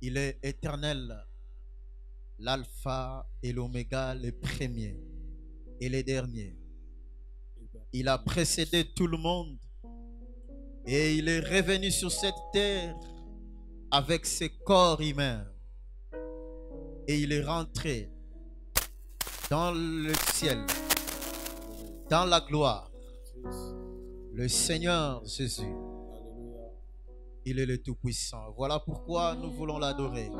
Il est éternel, l'alpha et l'oméga, le premier et le dernier. Il a précédé tout le monde et il est revenu sur cette terre avec ses corps humains. Et il est rentré dans le ciel, dans la gloire. Le Seigneur Jésus, il est le Tout-Puissant. Voilà pourquoi nous voulons l'adorer.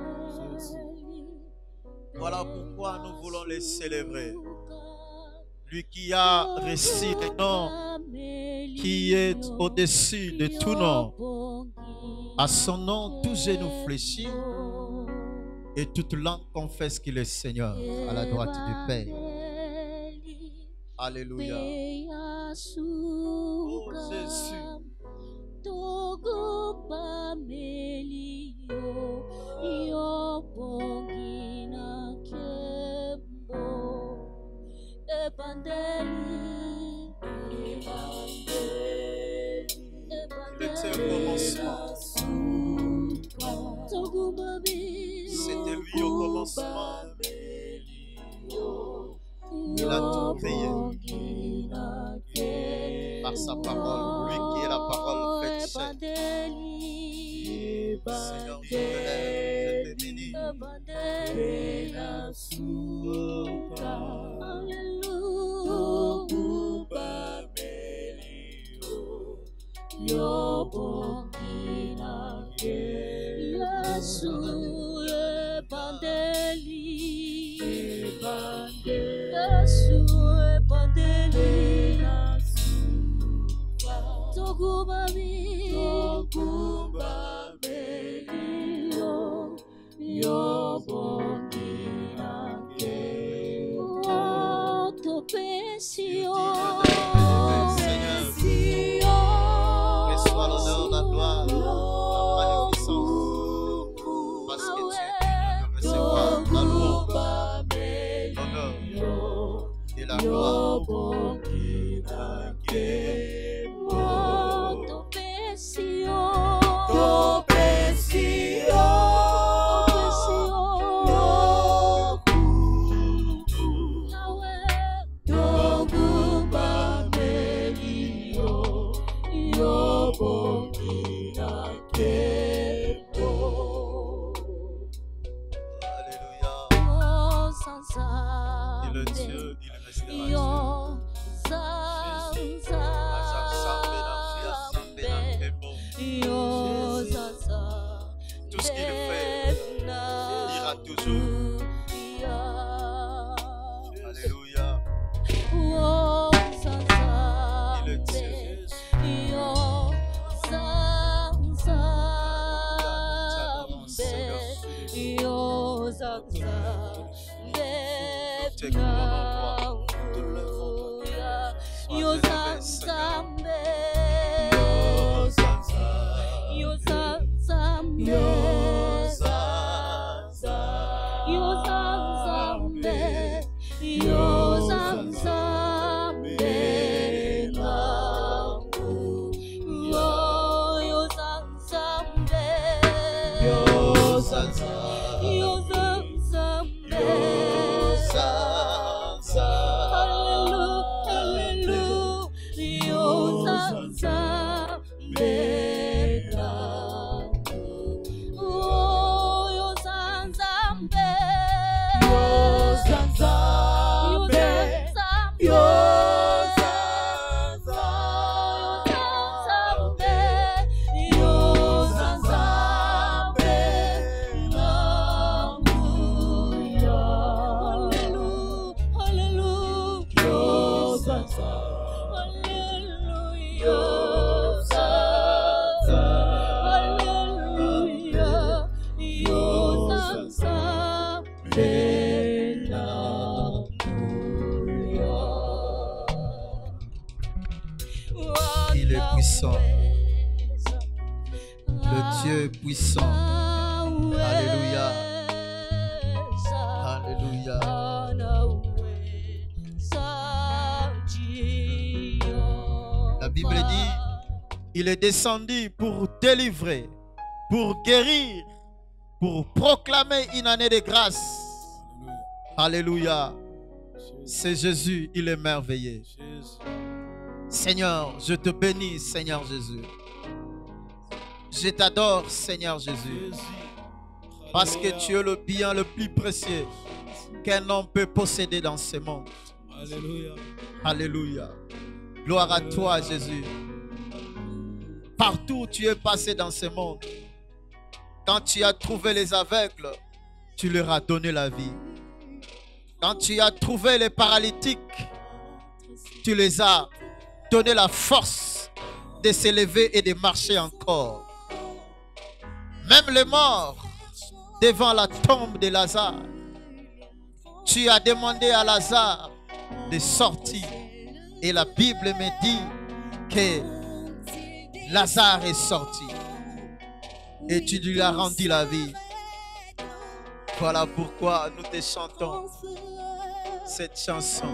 Voilà pourquoi nous voulons le célébrer. Lui qui a reçu le nom qui est au-dessus de tout nom. À son nom, tout genou fléchit et toute langue confesse qu'il est Seigneur à la droite du Père. Alléluia. Oh Jésus. Il était au commencement. C'était lui au commencement. Il a tout créé par sa parole, lui qui est la parole faite chair. Seigneur, je te lève, je te bénis. Il est puissant. Le Dieu puissant. Alléluia. Alléluia. La Bible dit, il est descendu pour délivrer, pour guérir pour proclamer une année de grâce. Alléluia. C'est Jésus, il est merveilleux. Seigneur, je te bénis, Seigneur Jésus. Je t'adore, Seigneur Jésus. Parce que tu es le bien le plus précieux qu'un homme peut posséder dans ce monde. Alléluia. Alléluia. Gloire à toi, Jésus. Partout où tu es passé dans ce monde, quand tu as trouvé les aveugles, tu leur as donné la vie. Quand tu as trouvé les paralytiques, tu les as donné la force de s'élever et de marcher encore. Même les morts, devant la tombe de Lazare, tu as demandé à Lazare de sortir. Et la Bible me dit que Lazare est sorti. Et tu lui as rendu la vie. Voilà pourquoi nous te chantons cette chanson.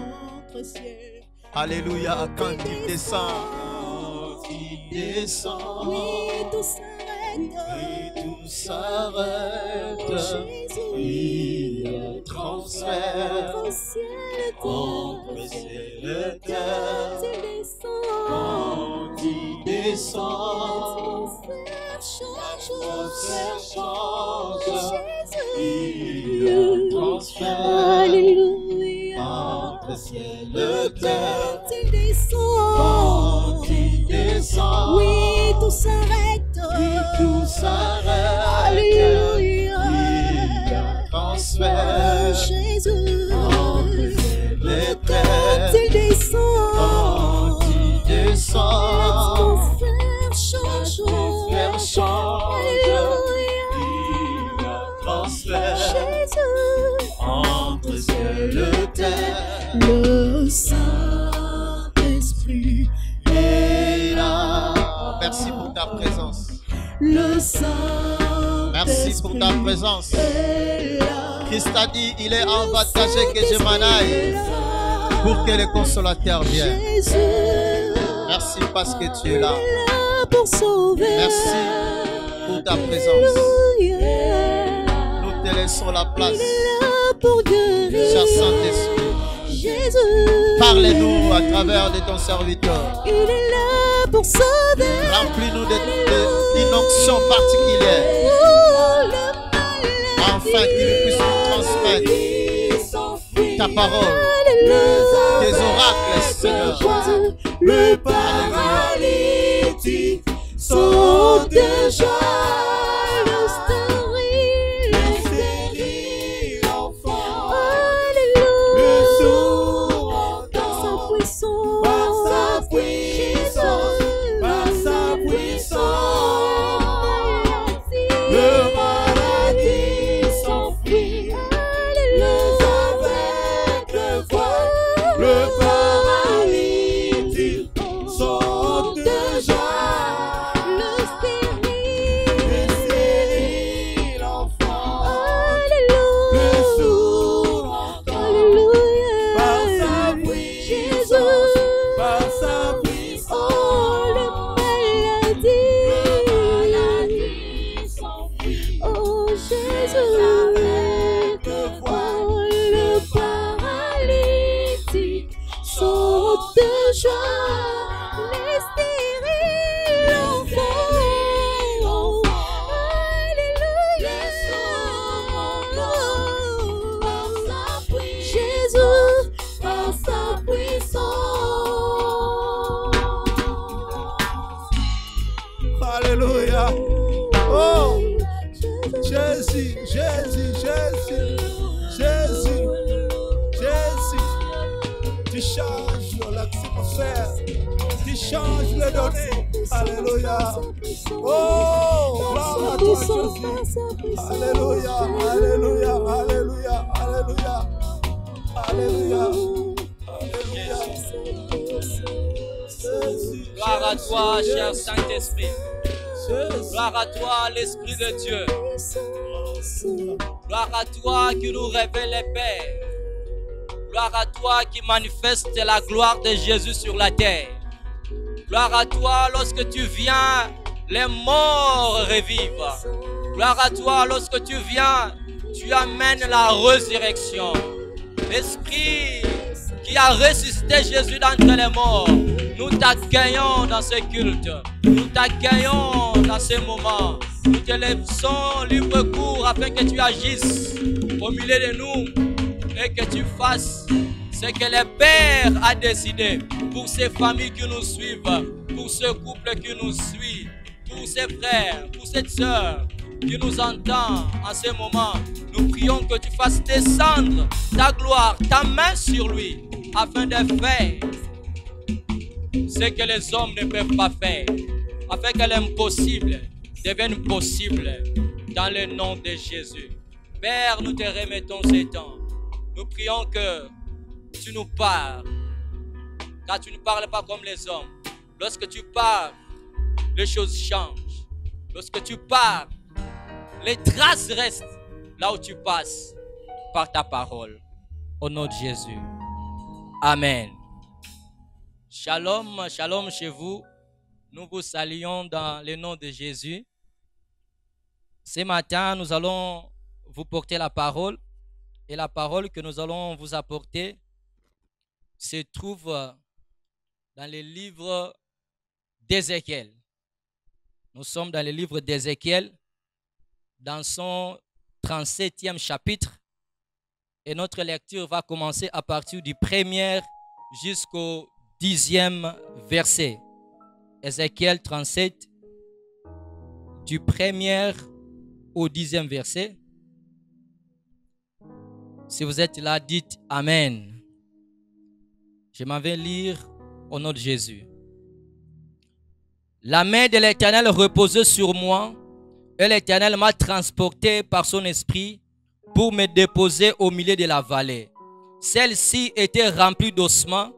Alléluia, quand il descend. Quand il descend. Et tout s'arrête. Il transfère entre ciel et terre. Quand il descend, l'atmosphère change. Il transfère entre ciel et terre. Quand il descend, oui, tout s'arrête. Tout s'arrête. Alléluia. Il transfère Jésus. Les terres. Quand il descend. Quand il descend. L'atmosphère change. L'atmosphère change. Alléluia. Il transfère. Jésus. Entre ciel et terre. Le Saint-Esprit est là. Merci pour ta présence. Le Saint-Esprit. Merci pour ta présence. est là. Christ a dit, il est avantagé que je m'en aille pour que le consolateur vienne. Jésus. Merci parce que tu es là. est là pour sauver. Merci pour ta présence. Alléluia. Nous te laissons la place. Il est là pour guérir. Cher Saint-Esprit, Jésus. parle-nous à travers de ton serviteur. Il est là pour sauver. Remplis-nous d'une onction particulière, Oh, le malade. afin qu'il puisse nous transmettre ta parole, Alléluia. tes oracles, Seigneur. Le paralytique saute de joie. Le stérile enfant. Alléluia. Le sourd dans sa puissance. Par sa puissance. Par sa puissance. Le maladie s'enfuit. Les aveugles voient. Le paralytique saute de joie. Le stérile enfant. Alléluia. Le sourd entend. Par sa puissance. Par sa puissance. Oh, le maladie s'enfuit. Oh, Jésus. Oh, le paralytique saute de joie. Les stériles enfants. Alléluia. Jésus, par sa puissance. Alléluia. Oh, Jésus, Jésus, Jésus, Jésus, Jésus. Tu changes l'atmosphère, tu changes les données. Alléluia. Oh, gloire à toi, Jésus. Alléluia, Alléluia, Alléluia, Alléluia, Alléluia, Alléluia. Gloire à toi, cher Saint-Esprit. Jésus. Gloire à toi, l'Esprit de Dieu. Gloire à toi qui nous révèle les Pères. Gloire à toi qui manifeste la gloire de Jésus sur la terre. Gloire à toi lorsque tu viens, les morts revivent. Gloire à toi, lorsque tu viens, tu amènes la résurrection. L'Esprit qui a ressuscité Jésus d'entre les morts, nous t'accueillons dans ce culte. Nous t'accueillons dans ce moment. Nous te laissons libre cours afin que tu agisses au milieu de nous et que tu fasses ce que le Père a décidé pour ces familles qui nous suivent, pour ce couple qui nous suit, pour ces frères, pour cette sœur qui nous entend en ce moment. Nous prions que tu fasses descendre ta gloire, ta main sur lui, afin de faire ce que les hommes ne peuvent pas faire, afin que l'impossible devienne possible dans le nom de Jésus. Père, nous te remettons ces temps. Nous prions que tu nous parles, car tu ne parles pas comme les hommes. Lorsque tu parles, les choses changent. Lorsque tu parles, les traces restent là où tu passes par ta parole. Au nom de Jésus. Amen. Shalom, shalom chez vous. Nous vous saluons dans le nom de Jésus. Ce matin, nous allons vous porter la parole. Et la parole que nous allons vous apporter se trouve dans le livre d'Ézéchiel. Nous sommes dans le livre d'Ézéchiel, dans son 37e chapitre. Et notre lecture va commencer à partir du 1er jusqu'au 10e verset. Ézéchiel 37, du 1er au 10e verset. Si vous êtes là, dites Amen. Je m'en vais lire au nom de Jésus. La main de l'Éternel reposait sur moi, et l'Éternel m'a transporté par son esprit pour me déposer au milieu de la vallée. Celle-ci était remplie d'ossements.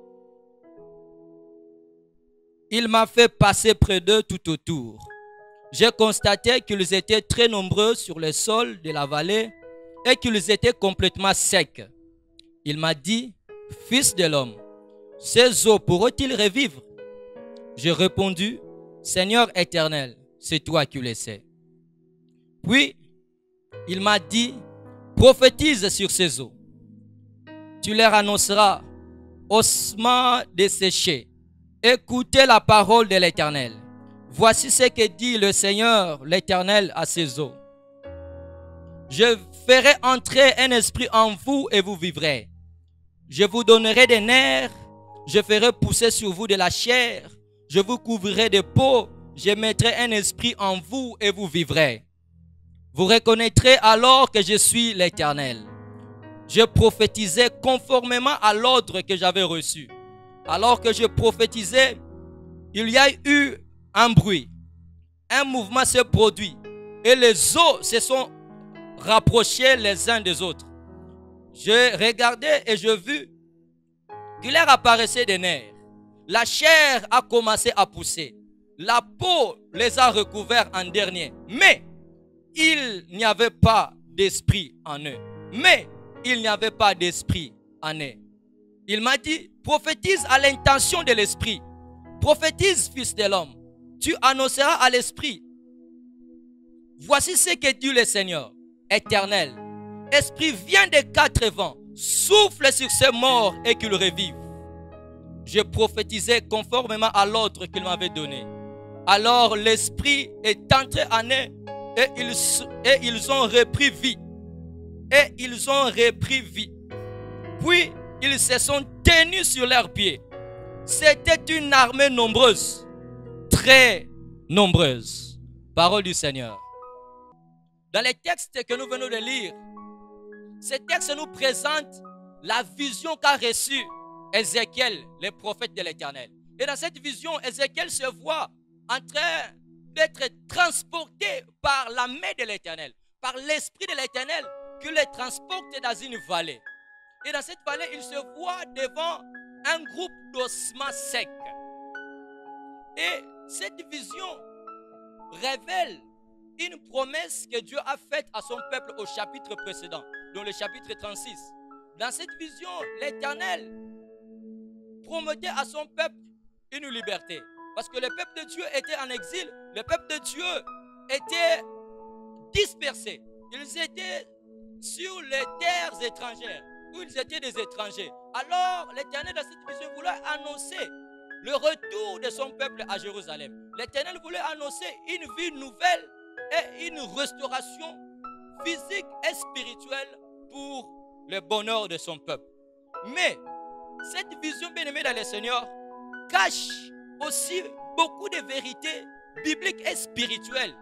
Il m'a fait passer près d'eux tout autour. J'ai constaté qu'ils étaient très nombreux sur le sol de la vallée et qu'ils étaient complètement secs. Il m'a dit, Fils de l'homme, ces eaux pourront-ils revivre? J'ai répondu, Seigneur éternel, c'est toi qui le sais. Puis, il m'a dit, prophétise sur ces eaux. Tu leur annonceras, ossements desséchés, écoutez la parole de l'Éternel. Voici ce que dit le Seigneur, l'Éternel, à ces eaux. Je ferai entrer un esprit en vous et vous vivrez. Je vous donnerai des nerfs, je ferai pousser sur vous de la chair, je vous couvrirai de peau, je mettrai un esprit en vous et vous vivrez. Vous reconnaîtrez alors que je suis l'Éternel. Je prophétisais conformément à l'ordre que j'avais reçu. Alors que je prophétisais, il y a eu un bruit. Un mouvement s'est produit. Et les eaux se sont rapprochées les uns des autres. Je regardais et je vis qu'il leur apparaissait des nerfs. La chair a commencé à pousser. La peau les a recouverts en dernier. Mais il n'y avait pas d'esprit en eux. Mais il n'y avait pas d'esprit en eux. Il m'a dit, prophétise à l'intention de l'esprit. Prophétise, fils de l'homme. Tu annonceras à l'esprit. Voici ce que dit le Seigneur, éternel. Esprit, viens des quatre vents. Souffle sur ces morts et qu'ils revivent. Je prophétisais conformément à l'ordre qu'il m'avait donné. Alors l'esprit est entré en eux et ils ont repris vie. Et ils ont repris vie. Puis ils se sont tenus sur leurs pieds. C'était une armée nombreuse, très nombreuse. Parole du Seigneur. Dans les textes que nous venons de lire, ces textes nous présentent la vision qu'a reçue Ézéchiel, le prophète de l'Éternel. Et dans cette vision, Ézéchiel se voit en train d'être transporté par la main de l'Éternel, par l'Esprit de l'Éternel qui le transporte dans une vallée. Et dans cette vallée, il se voit devant un groupe d'ossements secs. Et cette vision révèle une promesse que Dieu a faite à son peuple au chapitre précédent, dans le chapitre 36. Dans cette vision, l'Éternel promettait à son peuple une liberté. Parce que le peuple de Dieu était en exil, le peuple de Dieu était dispersés. Ils étaient sur les terres étrangères, où ils étaient des étrangers. Alors, l'Éternel, dans cette vision, voulait annoncer le retour de son peuple à Jérusalem. L'Éternel voulait annoncer une vie nouvelle et une restauration physique et spirituelle pour le bonheur de son peuple. Mais cette vision, bien-aimée dans le Seigneur, cache aussi beaucoup de vérités bibliques et spirituelles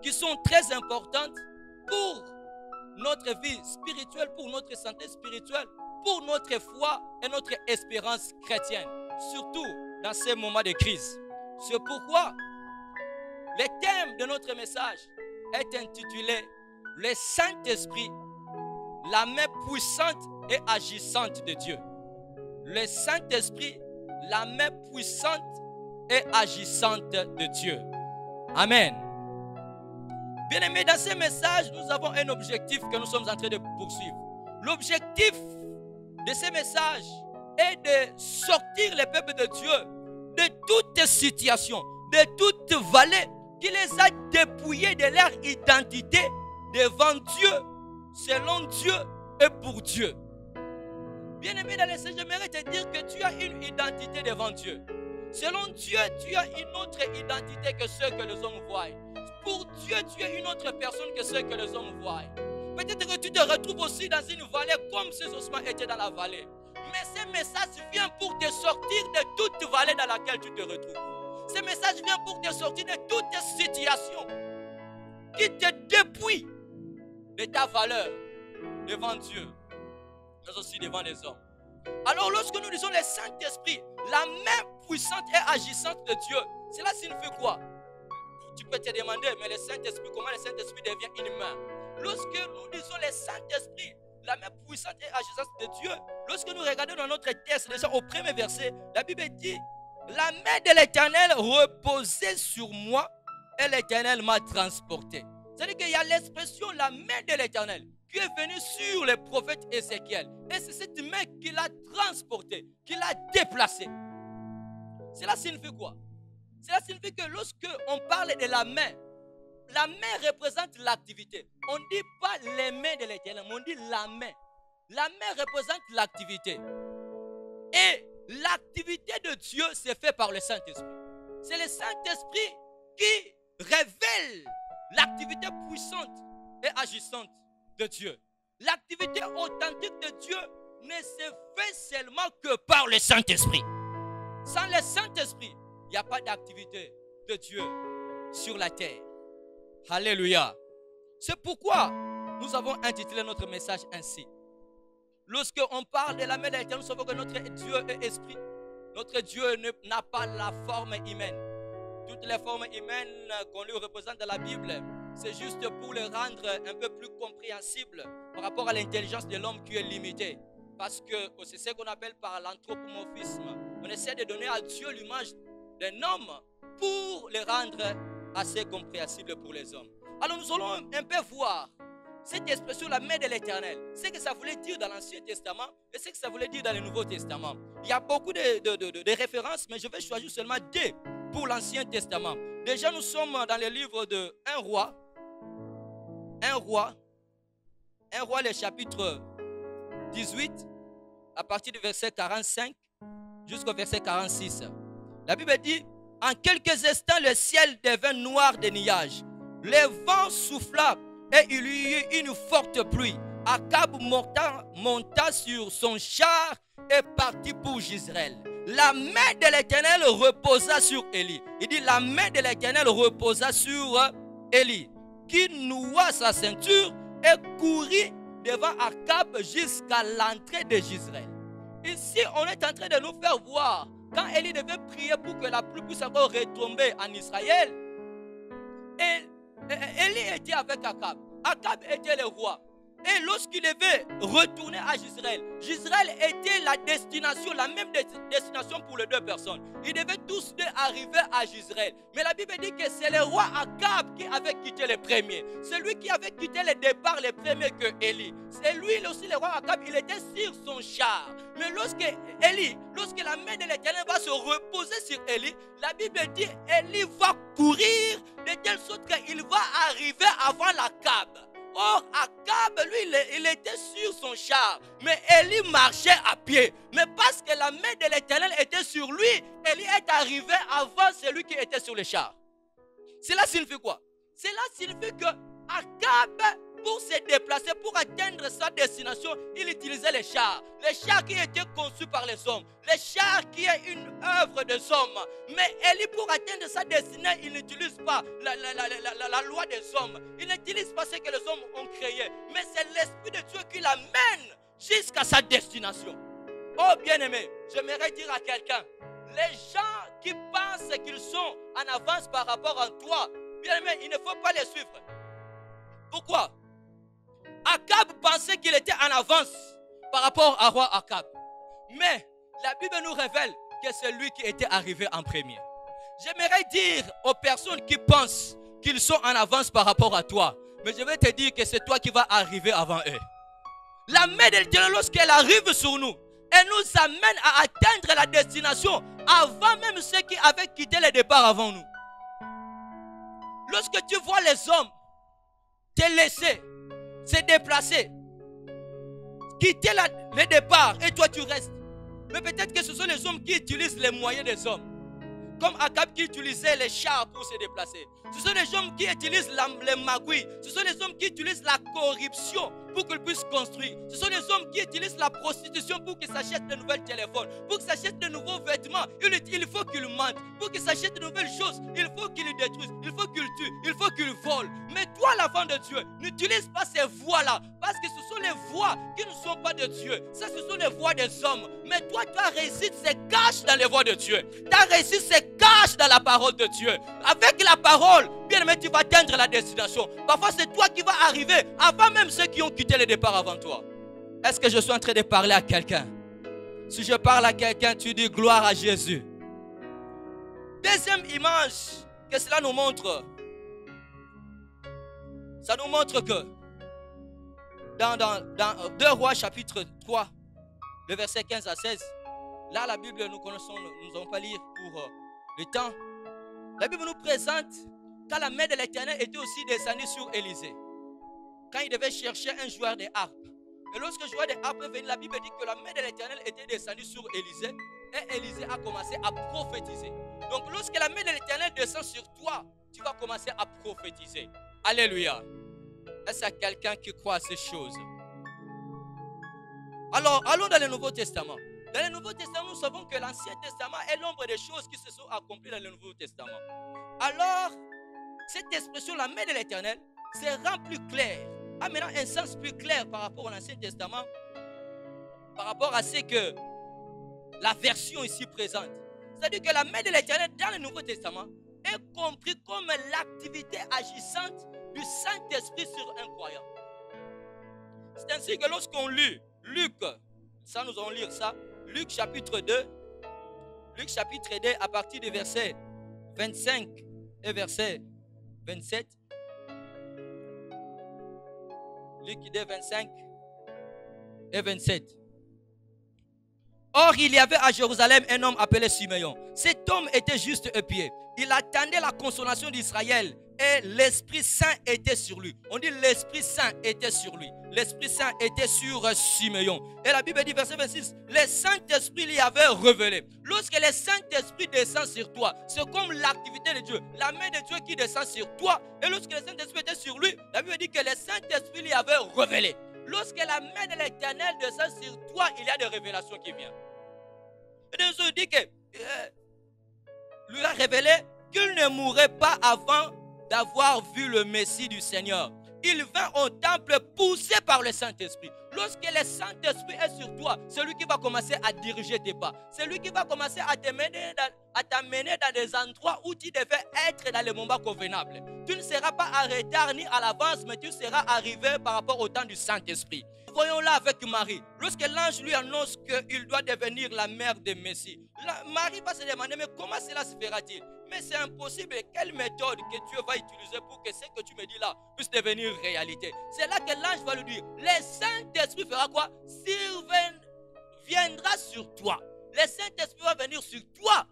qui sont très importantes pour notre vie spirituelle, pour notre santé spirituelle, pour notre foi et notre espérance chrétienne, surtout dans ces moments de crise. C'est pourquoi le thème de notre message est intitulé « Le Saint-Esprit, la main puissante et agissante de Dieu ». Le Saint-Esprit, la main puissante et agissante de Dieu. Amen. Bien-aimés, dans ce message, nous avons un objectif que nous sommes en train de poursuivre. L'objectif de ce message est de sortir le peuple de Dieu de toute situation, de toute vallée qui les a dépouillés de leur identité devant Dieu, selon Dieu et pour Dieu. Bien-aimé dans le Seigneur, j'aimerais te dire que tu as une identité devant Dieu. Selon Dieu, tu as une autre identité que ceux que les hommes voient. Pour Dieu, tu es une autre personne que ceux que les hommes voient. Peut-être que tu te retrouves aussi dans une vallée comme ces ossements étaient dans la vallée. Mais ce message vient pour te sortir de toute vallée dans laquelle tu te retrouves. Ce message vient pour te sortir de toute situation qui te dépouille de ta valeur devant Dieu, mais aussi devant les hommes. Alors lorsque nous disons le Saint-Esprit, la main puissante et agissante de Dieu, cela signifie quoi? Tu peux te demander, mais le Saint-Esprit, comment le Saint-Esprit devient une main? Lorsque nous disons le Saint-Esprit, la main puissante et agissante de Dieu, lorsque nous regardons dans notre texte, déjà au premier verset, la Bible dit, la main de l'Éternel reposait sur moi et l'Éternel m'a transporté. C'est-à-dire qu'il y a l'expression la main de l'Éternel qui est venue sur le prophète Ézéchiel. Et c'est cette main qui l'a transporté, qui l'a déplacé. Cela signifie quoi? Cela signifie que lorsque on parle de la main représente l'activité. On ne dit pas les mains de l'Éternel, mais on dit la main. La main représente l'activité. Et l'activité de Dieu c'est fait par le Saint-Esprit. C'est le Saint-Esprit qui révèle l'activité puissante et agissante de Dieu. L'activité authentique de Dieu ne se fait seulement que par le Saint-Esprit. Sans le Saint-Esprit, il n'y a pas d'activité de Dieu sur la terre. Alléluia. C'est pourquoi nous avons intitulé notre message ainsi. Lorsqu'on parle de la main de l'Éternel, nous savons que notre Dieu est esprit. Notre Dieu n'a pas la forme humaine. Toutes les formes humaines qu'on lui représente dans la Bible, c'est juste pour le rendre un peu plus compréhensible par rapport à l'intelligence de l'homme qui est limitée. Parce que c'est ce qu'on appelle par l'anthropomorphisme. On essaie de donner à Dieu l'image d'un homme pour le rendre assez compréhensible pour les hommes. Alors nous allons un peu voir cette expression, la main de l'Éternel. Ce que ça voulait dire dans l'Ancien Testament et ce que ça voulait dire dans le Nouveau Testament. Il y a beaucoup de références, mais je vais choisir seulement deux pour l'Ancien Testament. Déjà, nous sommes dans le livre de 1 roi, le chapitre 18, à partir du verset 45 jusqu'au verset 46. La Bible dit, en quelques instants, le ciel devint noir de nuages. Le vent souffla et il y eut une forte pluie. Akab monta sur son char et partit pour Jezreel. La main de l'Éternel reposa sur Élie. Il dit la main de l'Éternel reposa sur Élie, qui noua sa ceinture et courut devant Akab jusqu'à l'entrée de Jezreel. Ici, on est en train de nous faire voir quand Élie devait prier pour que la pluie puisse encore retomber en Israël. Et Élie était avec Akab. Akab était le roi. Et lorsqu'il devait retourner à Israël, Israël était la destination, la même destination pour les deux personnes. Ils devaient tous deux arriver à Israël. Mais la Bible dit que c'est le roi Akab qui avait quitté les premiers. C'est lui qui avait quitté le départ les premiers que Élie. C'est lui aussi, le roi Akab, il était sur son char. Mais lorsque la main de l'Éternel va se reposer sur Élie, la Bible dit Élie va courir de telle sorte qu'il va arriver avant l'Akab. Or, Akab, lui, il était sur son char. Mais Élie marchait à pied. Mais parce que la main de l'Éternel était sur lui, Élie est arrivé avant celui qui était sur le char. Cela signifie quoi? Cela signifie que Akab, pour se déplacer, pour atteindre sa destination, il utilisait les chars. Les chars qui étaient conçus par les hommes. Les chars qui est une œuvre des hommes. Mais Élie, pour atteindre sa destinée, il n'utilise pas la loi des hommes. Il n'utilise pas ce que les hommes ont créé. Mais c'est l'Esprit de Dieu qui l'amène jusqu'à sa destination. Oh bien-aimé, j'aimerais dire à quelqu'un, les gens qui pensent qu'ils sont en avance par rapport à toi, bien-aimé, il ne faut pas les suivre. Pourquoi? Akab pensait qu'il était en avance par rapport au roi Akab. Mais la Bible nous révèle que c'est lui qui était arrivé en premier. J'aimerais dire aux personnes qui pensent qu'ils sont en avance par rapport à toi, mais je vais te dire que c'est toi qui vas arriver avant eux. La main de l'Éternel, lorsqu'elle arrive sur nous, elle nous amène à atteindre la destination avant même ceux qui avaient quitté le départ avant nous. Lorsque tu vois les hommes te laisser, se déplacer, quitter le départ et toi tu restes. Mais peut-être que ce sont les hommes qui utilisent les moyens des hommes. Comme Akab qui utilisait les chars pour se déplacer. Ce sont les hommes qui utilisent les magouilles. Ce sont les hommes qui utilisent la corruption pour qu'ils puissent construire. Ce sont les hommes qui utilisent la prostitution pour qu'ils s'achètent de nouveaux téléphones, pour qu'ils s'achètent de nouveaux vêtements. Il faut qu'ils mentent. Pour qu'ils s'achètent de nouvelles choses, il faut qu'ils détruisent, il faut qu'ils tuent, il faut qu'ils volent. Mais toi, l'enfant de Dieu, n'utilise pas ces voies-là, parce que ce sont les voies qui ne sont pas de Dieu. Ça, ce sont les voies des hommes. Mais toi, ta réussite se cache dans les voies de Dieu. Ta réussite se cache dans la parole de Dieu. Avec la parole, bien aimé, tu vas atteindre la destination. Parfois, c'est toi qui vas arriver avant même ceux qui ont quitté le départ avant toi. Est-ce que je suis en train de parler à quelqu'un? Si je parle à quelqu'un, tu dis gloire à Jésus. Deuxième image que cela nous montre. Ça nous montre que dans 2 Rois chapitre 3, le verset 15 à 16, là la Bible nous connaissons, nous n'allons pas lire pour le temps. La Bible nous présente quand la main de l'Éternel était aussi descendue sur Élisée. Quand il devait chercher un joueur de harpe. Et lorsque le joueur de harpe est venu, la Bible dit que la main de l'Éternel était descendue sur Élisée. Et Élisée a commencé à prophétiser. Donc lorsque la main de l'Éternel descend sur toi, tu vas commencer à prophétiser. Alléluia. Est-ce qu'il y a quelqu'un qui croit à ces choses? Alors, allons dans le Nouveau Testament. Dans le Nouveau Testament, nous savons que l'Ancien Testament est l'ombre des choses qui se sont accomplies dans le Nouveau Testament. Alors, cette expression, la main de l'Éternel, se rend plus claire. A maintenant un sens plus clair par rapport à l'Ancien Testament, par rapport à ce que la version ici présente. C'est-à-dire que la main de l'Éternel dans le Nouveau Testament est compris comme l'activité agissante du Saint-Esprit sur un croyant. C'est ainsi que lorsqu'on lit Luc, ça nous allons lire ça, Luc chapitre 2 à partir du verset 25 et verset 27. Luc 2, 25 et 27. Or, il y avait à Jérusalem un homme appelé Siméon. Cet homme était juste et pieux. Il attendait la consolation d'Israël et l'Esprit Saint était sur lui. On dit l'Esprit Saint était sur lui. L'Esprit Saint était sur Siméon. Et la Bible dit, verset 26, le Saint-Esprit lui avait révélé. Lorsque le Saint-Esprit descend sur toi, c'est comme l'activité de Dieu, la main de Dieu qui descend sur toi. Et lorsque le Saint-Esprit était sur lui, la Bible dit que le Saint-Esprit lui avait révélé. Lorsque la main de l'Éternel descend sur toi, il y a des révélations qui viennent. Et Dieu dit que lui a révélé qu'il ne mourrait pas avant d'avoir vu le Messie du Seigneur. il vint au temple poussé par le Saint-Esprit. Lorsque le Saint-Esprit est sur toi, c'est lui qui va commencer à diriger tes pas. C'est lui qui va commencer à t'amener dans des endroits où tu devais être dans les moments convenables. Tu ne seras pas en retard ni à l'avance, mais tu seras arrivé par rapport au temps du Saint-Esprit. Voyons là avec Marie. Lorsque l'ange lui annonce qu'il doit devenir la mère de Messie, Marie va se demander, mais comment cela se fera-t-il? Mais c'est impossible. Quelle méthode que Dieu va utiliser pour que ce que tu me dis là puisse devenir réalité? C'est là que l'ange va lui dire, le Saint-Esprit fera quoi? Viendra sur toi. Le Saint-Esprit va venir sur toi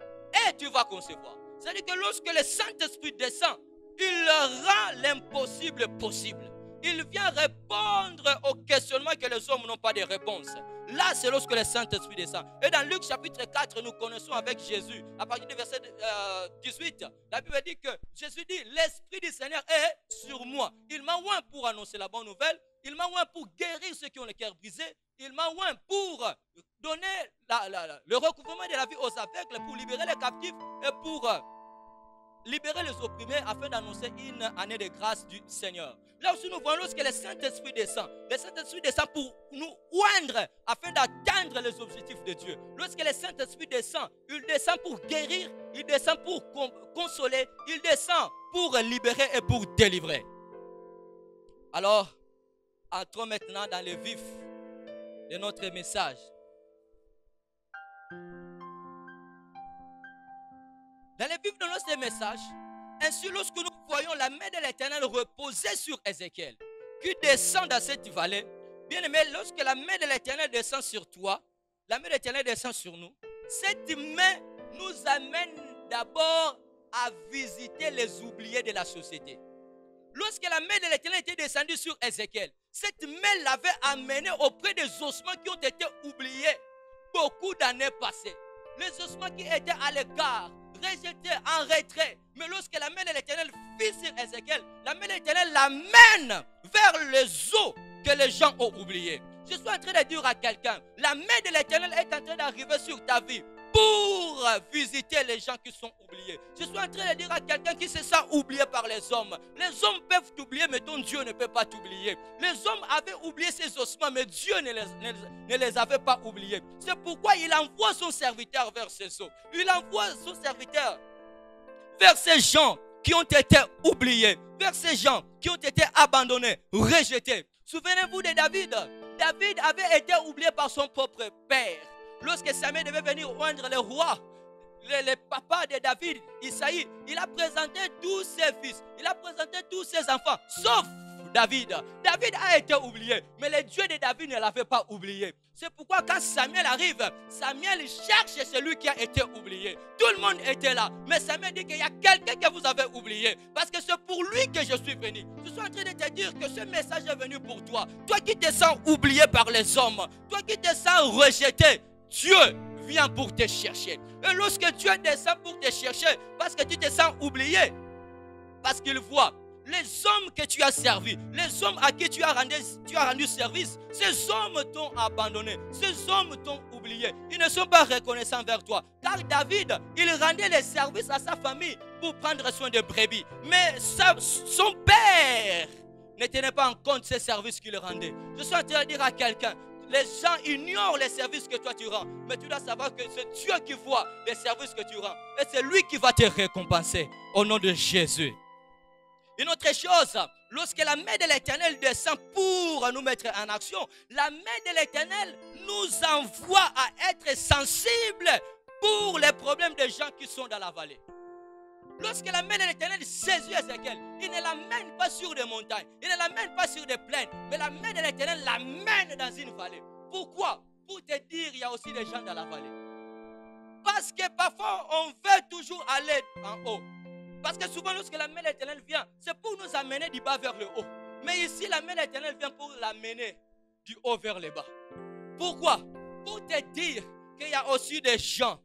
et tu vas concevoir. C'est-à-dire que lorsque le Saint-Esprit descend, il rend l'impossible possible. Il vient répondre aux questionnements que les hommes n'ont pas de réponse. Là, c'est lorsque le Saint-Esprit descend. Et dans Luc chapitre 4, nous connaissons avec Jésus, à partir du verset 18, la Bible dit que Jésus dit, l'Esprit du Seigneur est sur moi. Il m'a oint pour annoncer la bonne nouvelle. Il m'a oint pour guérir ceux qui ont le cœur brisé. Il m'a oint pour donner le recouvrement de la vie aux aveugles, pour libérer les captifs et pour libérer les opprimés afin d'annoncer une année de grâce du Seigneur. Là aussi, nous voyons lorsque le Saint-Esprit descend. Le Saint-Esprit descend pour nous oindre afin d'atteindre les objectifs de Dieu. Lorsque le Saint-Esprit descend, il descend pour guérir, il descend pour consoler, il descend pour libérer et pour délivrer. Alors, entrons maintenant dans le vif de notre message. Dans le vif de notre message, ainsi lorsque nous voyons la main de l'Éternel reposer sur Ézéchiel, qui descend dans cette vallée, bien aimé, lorsque la main de l'Éternel descend sur toi, la main de l'Éternel descend sur nous, cette main nous amène d'abord à visiter les oubliés de la société. Lorsque la main de l'Éternel était descendue sur Ézéchiel, cette main l'avait amené auprès des ossements qui ont été oubliés beaucoup d'années passées. Les ossements qui étaient à l'écart, rejetés, en retrait. Mais lorsque la main de l'Éternel fit sur Ézéchiel, la main de l'Éternel l'amène vers les eaux que les gens ont oubliées. Je suis en train de dire à quelqu'un, la main de l'Éternel est en train d'arriver sur ta vie pour visiter les gens qui sont oubliés. Je suis en train de dire à quelqu'un qui se sent oublié par les hommes. Les hommes peuvent t'oublier, mais ton Dieu ne peut pas t'oublier. Les hommes avaient oublié ces ossements, mais Dieu ne les avait pas oubliés. C'est pourquoi il envoie son serviteur vers ces eaux. Il envoie son serviteur vers ces gens qui ont été oubliés, vers ces gens qui ont été abandonnés, rejetés. Souvenez-vous de David. David avait été oublié par son propre père. Lorsque Samuel devait venir oindre le roi, le papa de David, Isaïe, il a présenté tous ses fils, il a présenté tous ses enfants, sauf David. David a été oublié, mais le Dieu de David ne l'avait pas oublié. C'est pourquoi quand Samuel arrive, Samuel cherche celui qui a été oublié. Tout le monde était là, mais Samuel dit qu'il y a quelqu'un que vous avez oublié, parce que c'est pour lui que je suis venu. Je suis en train de te dire que ce message est venu pour toi. Toi qui te sens oublié par les hommes, toi qui te sens rejeté, Dieu vient pour te chercher. Et lorsque Dieu descend pour te chercher, parce que tu te sens oublié, parce qu'il voit les hommes que tu as servis, les hommes à qui tu as rendu service, ces hommes t'ont abandonné, ces hommes t'ont oublié. Ils ne sont pas reconnaissants vers toi. Car David, il rendait les services à sa famille pour prendre soin des brebis. Mais son père ne tenait pas en compte ces services qu'il rendait. Je suis en train de dire à quelqu'un, les gens ignorent les services que toi tu rends. Mais tu dois savoir que c'est Dieu qui voit les services que tu rends. Et c'est lui qui va te récompenser au nom de Jésus. Une autre chose, lorsque la main de l'Éternel descend pour nous mettre en action, la main de l'Éternel nous envoie à être sensibles pour les problèmes des gens qui sont dans la vallée. Lorsque la main de l'Éternel saisit Ézéchiel, il ne l'amène pas sur des montagnes, il ne l'amène pas sur des plaines, mais la main de l'Éternel l'amène dans une vallée. Pourquoi? Pour te dire, il y a aussi des gens dans la vallée. Parce que parfois, on veut toujours aller en haut. Parce que souvent, lorsque la main de l'Éternel vient, c'est pour nous amener du bas vers le haut. Mais ici, la main de l'Éternel vient pour l'amener du haut vers le bas. Pourquoi? Pour te dire qu'il y a aussi des gens,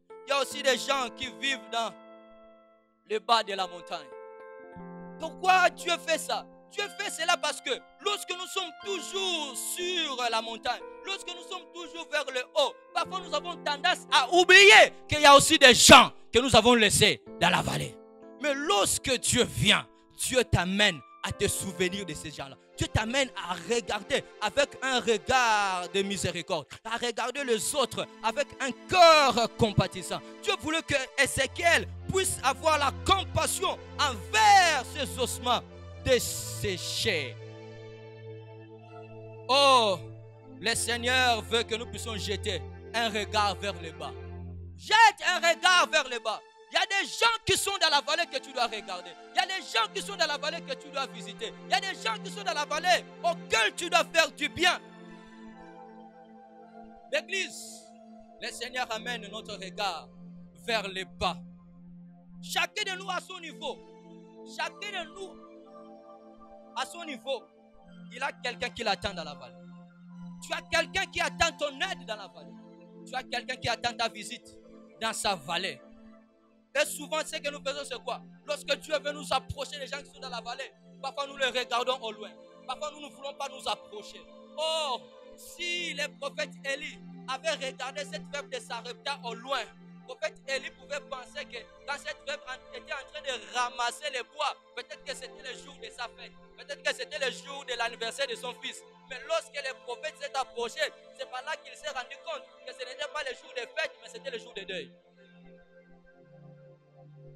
qui vivent dans le bas de la montagne. Pourquoi Dieu fait ça? Dieu fait cela parce que lorsque nous sommes toujours sur la montagne, lorsque nous sommes toujours vers le haut, parfois nous avons tendance à oublier qu'il y a aussi des gens que nous avons laissés dans la vallée. Mais lorsque Dieu vient, Dieu t'amène à te souvenir de ces gens-là. Dieu t'amène à regarder avec un regard de miséricorde, à regarder les autres avec un cœur compatissant. Dieu voulait que Ézéchiel puisse avoir la compassion envers ces ossements desséchés. Oh, le Seigneur veut que nous puissions jeter un regard vers le bas. Jette un regard vers le bas. Il y a des gens qui sont dans la vallée que tu dois regarder. Il y a des gens qui sont dans la vallée que tu dois visiter. Il y a des gens qui sont dans la vallée auxquels tu dois faire du bien. L'église, le Seigneur amène notre regard vers le bas. Chacun de nous à son niveau. Chacun de nous à son niveau. Il a quelqu'un qui l'attend dans la vallée. Tu as quelqu'un qui attend ton aide dans la vallée. Tu as quelqu'un qui attend ta visite dans sa vallée. Et souvent, ce que nous faisons, c'est quoi? Lorsque Dieu veut nous approcher des gens qui sont dans la vallée, parfois nous les regardons au loin. Parfois nous ne voulons pas nous approcher. Or, si le prophète Élie avait regardé cette veuve de Sarepta au loin, le prophète Élie pouvait penser que quand cette veuve était en train de ramasser les bois, peut-être que c'était le jour de sa fête. Peut-être que c'était le jour de l'anniversaire de son fils. Mais lorsque le prophète s'est approché, c'est par là qu'il s'est rendu compte que ce n'était pas le jour de fête, mais c'était le jour de deuil.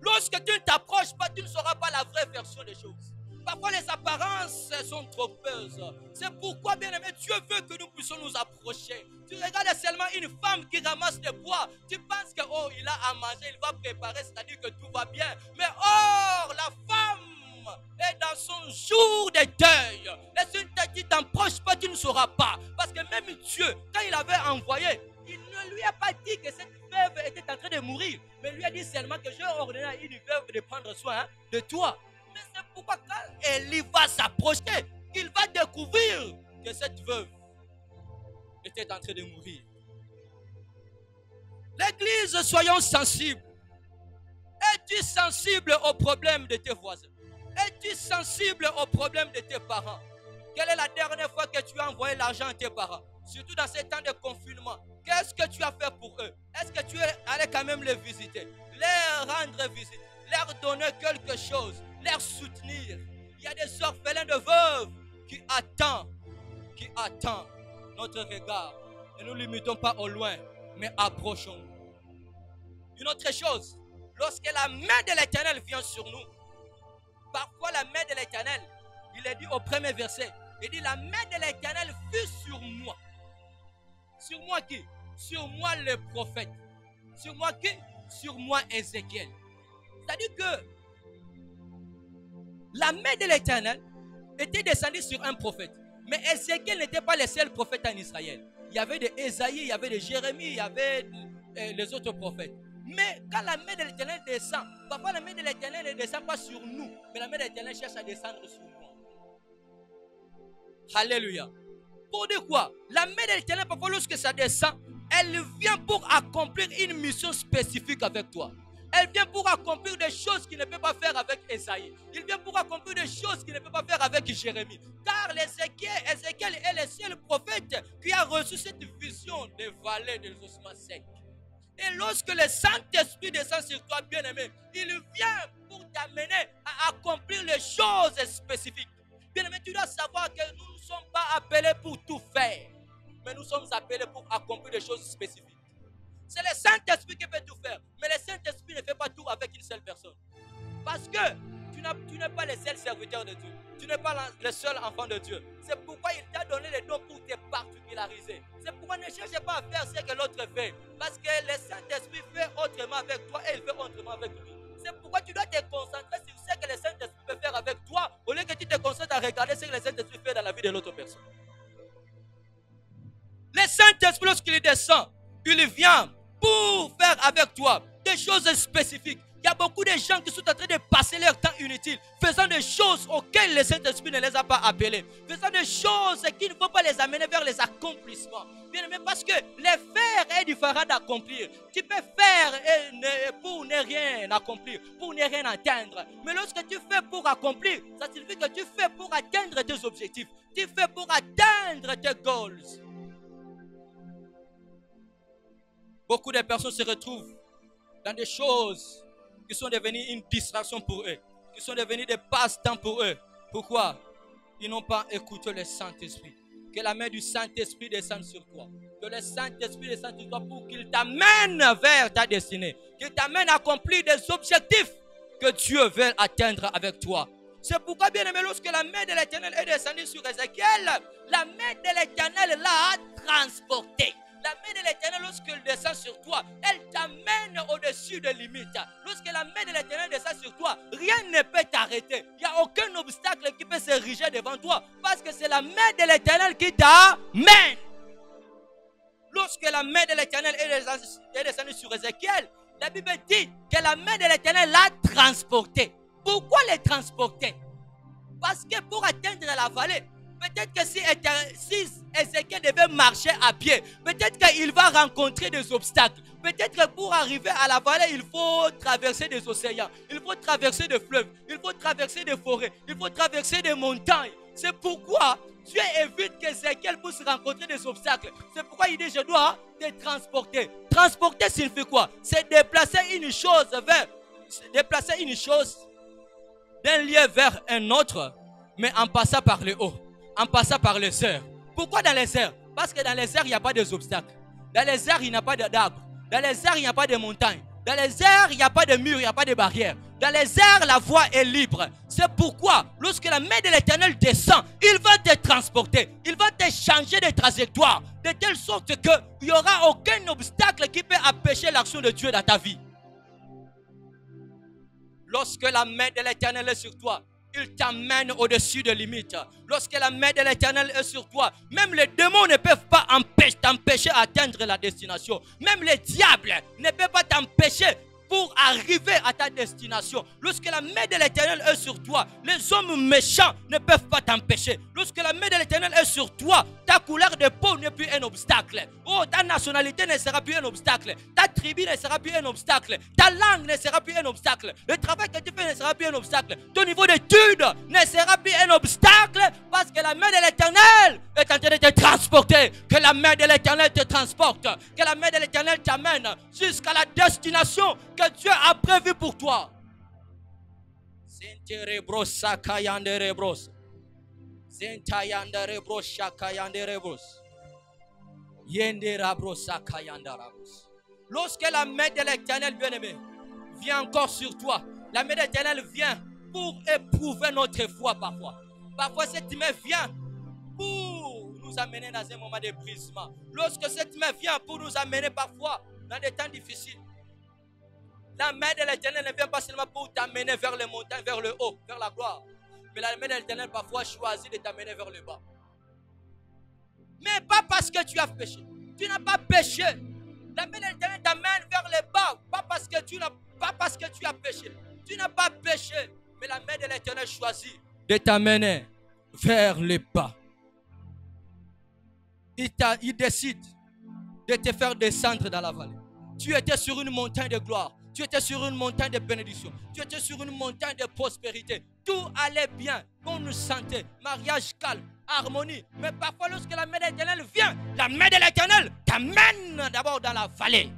Lorsque tu ne t'approches pas, tu ne sauras pas la vraie version des choses. Parfois les apparences sont trompeuses. C'est pourquoi, bien aimé, Dieu veut que nous puissions nous approcher. Tu regardes seulement une femme qui ramasse des bois. Tu penses que, oh, il a à manger, il va préparer, c'est-à-dire que tout va bien. Mais or, la femme est dans son jour de deuil. Et si tu ne t'approches pas, tu ne sauras pas. Parce que même Dieu, quand il avait envoyé, il ne lui a pas dit que cette veuve était en train de mourir. Mais lui a dit seulement que j'ai ordonné à une veuve de prendre soin de toi. Mais c'est pourquoi quand Élie va s'approcher, il va découvrir que cette veuve était en train de mourir. L'église, soyons sensibles. Es-tu sensible aux problèmes de tes voisins? Es-tu sensible aux problèmes de tes parents? Quelle est la dernière fois que tu as envoyé l'argent à tes parents? Surtout dans ces temps de confinement. Qu'est-ce que tu as fait pour eux? Est-ce que tu es allé quand même les visiter? Leur rendre visite? Leur donner quelque chose? Leur soutenir? Il y a des orphelins de veuves qui attendent notre regard. Ne nous limitons pas au loin, mais approchons-nous. Une autre chose, lorsque la main de l'Éternel vient sur nous, parfois la main de l'Éternel, il est dit au premier verset, il dit la main de l'Éternel fut sur moi. Sur moi qui? Sur moi le prophète. Sur moi qui? Sur moi Ézéchiel. C'est-à-dire que la main de l'Éternel était descendue sur un prophète. Mais Ézéchiel n'était pas le seul prophète en Israël. Il y avait de Ésaïe, il y avait de Jérémie, il y avait les autres prophètes. Mais quand la main de l'Éternel descend, parfois la main de l'Éternel ne descend pas sur nous, mais la main de l'Éternel cherche à descendre sur nous. Alléluia. Pour dire quoi? La main de l'Éternel, parfois lorsque ça descend, elle vient pour accomplir une mission spécifique avec toi. Elle vient pour accomplir des choses qu'il ne peut pas faire avec Ésaïe. Il vient pour accomplir des choses qu'il ne peut pas faire avec Jérémie. Car Ézéchiel est le seul prophète qui a reçu cette vision des vallées des ossements secs. Et lorsque le Saint-Esprit descend sur toi, bien-aimé, il vient pour t'amener à accomplir les choses spécifiques. Bien-aimé, tu dois savoir que nous ne sommes pas appelés pour tout faire, mais nous sommes appelés pour accomplir des choses spécifiques. C'est le Saint-Esprit qui peut tout faire, mais le Saint-Esprit ne fait pas tout avec une seule personne. Parce que tu n'es pas le seul serviteur de Dieu. Tu n'es pas le seul enfant de Dieu. C'est pourquoi il t'a donné les dons pour te particulariser. C'est pourquoi ne cherche pas à faire ce que l'autre fait. Parce que le Saint-Esprit fait autrement avec toi et il fait autrement avec lui. C'est pourquoi tu dois te concentrer sur ce que le Saint-Esprit peut faire avec toi au lieu que tu te concentres à regarder ce que le Saint-Esprit fait dans la vie de l'autre personne. Le Saint-Esprit, lorsqu'il descend, il vient pour faire avec toi des choses spécifiques. Il y a beaucoup de gens qui sont en train de passer leur temps inutile, faisant des choses auxquelles le Saint-Esprit ne les a pas appelés, faisant des choses qui ne vont pas les amener vers les accomplissements. Bien aimé, parce que le faire est différent d'accomplir. Tu peux faire pour ne rien accomplir, pour ne rien atteindre. Mais lorsque tu fais pour accomplir, ça signifie que tu fais pour atteindre tes objectifs. Tu fais pour atteindre tes goals. Beaucoup de personnes se retrouvent dans des choses qui sont devenues une distraction pour eux, qui sont devenues des passe-temps pour eux. Pourquoi? Ils n'ont pas écouté le Saint-Esprit. Que la main du Saint-Esprit descende sur toi. Que le Saint-Esprit descende sur toi pour qu'il t'amène vers ta destinée. Qu'il t'amène à accomplir des objectifs que Dieu veut atteindre avec toi. C'est pourquoi, bien aimé, lorsque la main de l'Éternel est descendue sur Ézéchiel, la main de l'Éternel l'a transporté. La main de l'Éternel, lorsqu'elle descend sur toi, elle t'amène au-dessus des limites. Lorsque la main de l'Éternel descend sur toi, rien ne peut t'arrêter. Il n'y a aucun obstacle qui peut s'ériger devant toi. Parce que c'est la main de l'Éternel qui t'amène. Lorsque la main de l'Éternel est descendue sur Ézéchiel, la Bible dit que la main de l'Éternel l'a transporté. Pourquoi les transporter? Parce que pour atteindre la vallée, peut-être que si Ézéchiel devait marcher à pied, peut-être qu'il va rencontrer des obstacles. Peut-être que pour arriver à la vallée, il faut traverser des océans, il faut traverser des fleuves, il faut traverser des forêts, il faut traverser des montagnes. C'est pourquoi Dieu évite qu'Ézéchiel puisse rencontrer des obstacles. C'est pourquoi il dit, je dois te transporter. Transporter signifie quoi? C'est déplacer une chose d'un lieu vers un autre, mais en passant par le haut, en passant par les airs. Pourquoi dans les airs? Parce que dans les airs, il n'y a pas d'obstacles. Dans les airs, il n'y a pas d'arbres. Dans les airs, il n'y a pas de montagnes. Dans les airs, il n'y a pas de murs, il n'y a pas de barrières. Dans les airs, la voie est libre. C'est pourquoi, lorsque la main de l'Éternel descend, il va te transporter. Il va te changer de trajectoire. De telle sorte qu'il n'y aura aucun obstacle qui peut empêcher l'action de Dieu dans ta vie. Lorsque la main de l'Éternel est sur toi, il t'amène au-dessus des limites. Lorsque la main de l'Éternel est sur toi, même les démons ne peuvent pas t'empêcher d'atteindre la destination. Même les diables ne peuvent pas t'empêcher pour arriver à ta destination. Lorsque la main de l'Éternel est sur toi, les hommes méchants ne peuvent pas t'empêcher. Lorsque la main de l'Éternel est sur toi, ta couleur de peau n'est plus un obstacle. Oh, ta nationalité ne sera plus un obstacle. Ta tribu ne sera plus un obstacle. Ta langue ne sera plus un obstacle. Le travail que tu fais ne sera plus un obstacle. Ton niveau d'études ne sera plus un obstacle parce que la main de l'Éternel est en train de te transporter. Que la main de l'Éternel te transporte. Que la main de l'Éternel t'amène jusqu'à la destination que Dieu a prévu pour toi. Lorsque la main de l'Éternel, bien-aimé, vient encore sur toi, la main de l'Éternel vient pour éprouver notre foi parfois. Parfois, cette main vient pour nous amener dans un moment de brisement. Lorsque cette main vient pour nous amener parfois dans des temps difficiles, la main de l'Éternel ne vient pas seulement pour t'amener vers les montagnes, vers le haut, vers la gloire. Mais la main de l'Éternel parfois choisit de t'amener vers le bas. Mais pas parce que tu as péché. Tu n'as pas péché. La main de l'Éternel t'amène vers le bas. Pas parce que tu as péché. Tu n'as pas péché. Mais la main de l'Éternel choisit de t'amener vers le bas. Il décide de te faire descendre dans la vallée. Tu étais sur une montagne de gloire. Tu étais sur une montagne de bénédiction. Tu étais sur une montagne de prospérité. Tout allait bien. Bonne santé, mariage calme, harmonie. Mais parfois, lorsque la main de l'Éternel vient, la main de l'Éternel t'amène d'abord dans la vallée.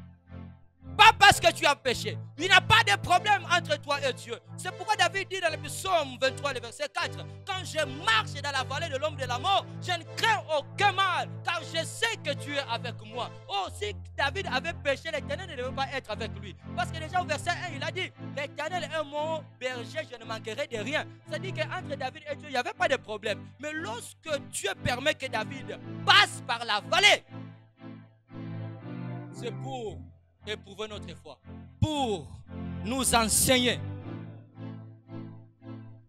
Pas parce que tu as péché. Il n'y a pas de problème entre toi et Dieu. C'est pourquoi David dit dans le psaume 23, le verset 4, quand je marche dans la vallée de l'ombre de la mort, je ne crains aucun mal, car je sais que tu es avec moi. Oh, si David avait péché, l'Éternel ne devait pas être avec lui. Parce que déjà au verset 1, il a dit, l'Éternel est mon berger, je ne manquerai de rien. C'est-à-dire qu'entre David et Dieu, il n'y avait pas de problème. Mais lorsque Dieu permet que David passe par la vallée, c'est pour éprouver notre foi, pour nous enseigner.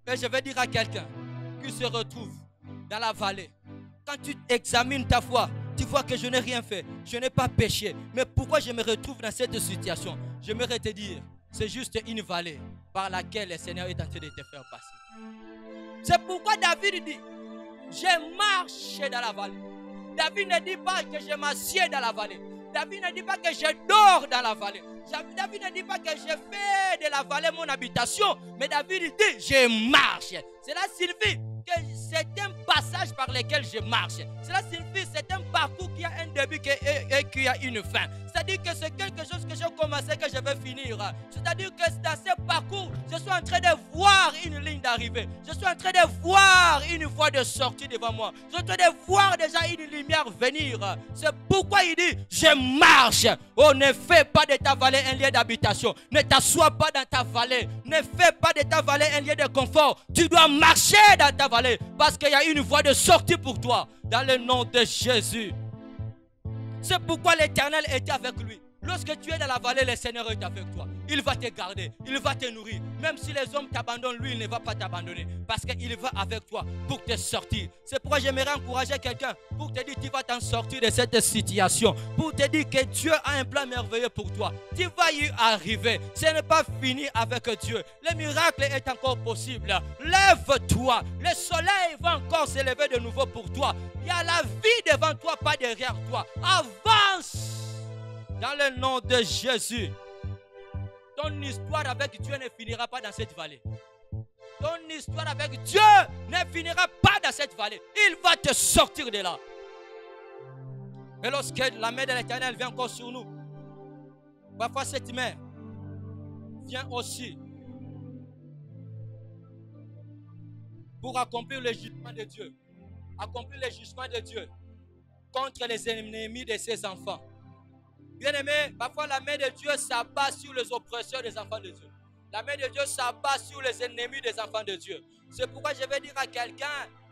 Et je vais dire à quelqu'un qui se retrouve dans la vallée, quand tu examines ta foi, tu vois que je n'ai rien fait, je n'ai pas péché, mais pourquoi je me retrouve dans cette situation? J'aimerais te dire, c'est juste une vallée par laquelle le Seigneur est en train de te faire passer. C'est pourquoi David dit, je marche dans la vallée. David ne dit pas que je m'assieds dans la vallée. David ne dit pas que je dors dans la vallée. David ne dit pas que je fais de la vallée mon habitation. Mais David dit, je marche. Cela signifie que c'est un passage par lequel je marche. Cela signifie que c'est un parcours qui a un début et qui a une fin. C'est-à-dire que c'est quelque chose que j'ai commencé, que je vais finir. C'est-à-dire que dans ce parcours, je suis en train de voir une ligne d'arrivée. Je suis en train de voir une voie de sortie devant moi. Je suis en train de voir déjà une lumière venir. C'est pourquoi il dit, je marche. Oh, ne fais pas de ta vallée un lieu d'habitation. Ne t'assois pas dans ta vallée. Ne fais pas de ta vallée un lieu de confort. Tu dois marcher dans ta vallée parce qu'il y a une voie de sortie pour toi. Dans le nom de Jésus. C'est pourquoi l'Éternel était avec lui. Lorsque tu es dans la vallée, le Seigneur est avec toi. Il va te garder, il va te nourrir. Même si les hommes t'abandonnent, lui, il ne va pas t'abandonner. Parce qu'il va avec toi pour te sortir. C'est pourquoi j'aimerais encourager quelqu'un pour te dire tu vas t'en sortir de cette situation. Pour te dire que Dieu a un plan merveilleux pour toi. Tu vas y arriver. Ce n'est pas fini avec Dieu. Le miracle est encore possible. Lève-toi. Le soleil va encore s'élever de nouveau pour toi. Il y a la vie devant toi, pas derrière toi. Avance. Dans le nom de Jésus. Ton histoire avec Dieu ne finira pas dans cette vallée. Ton histoire avec Dieu ne finira pas dans cette vallée. Il va te sortir de là. Et lorsque la main de l'Éternel vient encore sur nous, parfois cette main vient aussi pour accomplir le jugement de Dieu. Accomplir le jugement de Dieu contre les ennemis de ses enfants. Bien-aimé, parfois la main de Dieu s'abat sur les oppresseurs des enfants de Dieu. La main de Dieu s'abat sur les ennemis des enfants de Dieu. C'est pourquoi je vais dire à quelqu'un,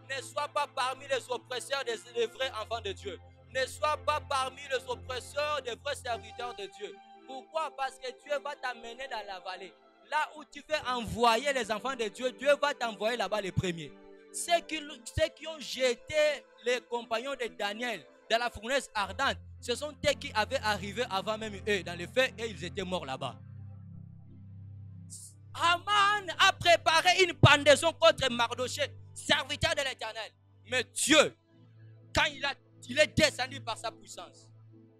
ne sois pas parmi les oppresseurs des vrais enfants de Dieu. Ne sois pas parmi les oppresseurs des vrais serviteurs de Dieu. Pourquoi? Parce que Dieu va t'amener dans la vallée. Là où tu veux envoyer les enfants de Dieu, Dieu va t'envoyer là-bas les premiers. Ceux qui ont jeté les compagnons de Daniel dans la fournaise ardente, ce sont eux qui avaient arrivé avant même eux dans les faits et ils étaient morts là-bas. Aman a préparé une pendaison contre Mardoché, serviteur de l'Éternel. Mais Dieu, quand il est descendu par sa puissance,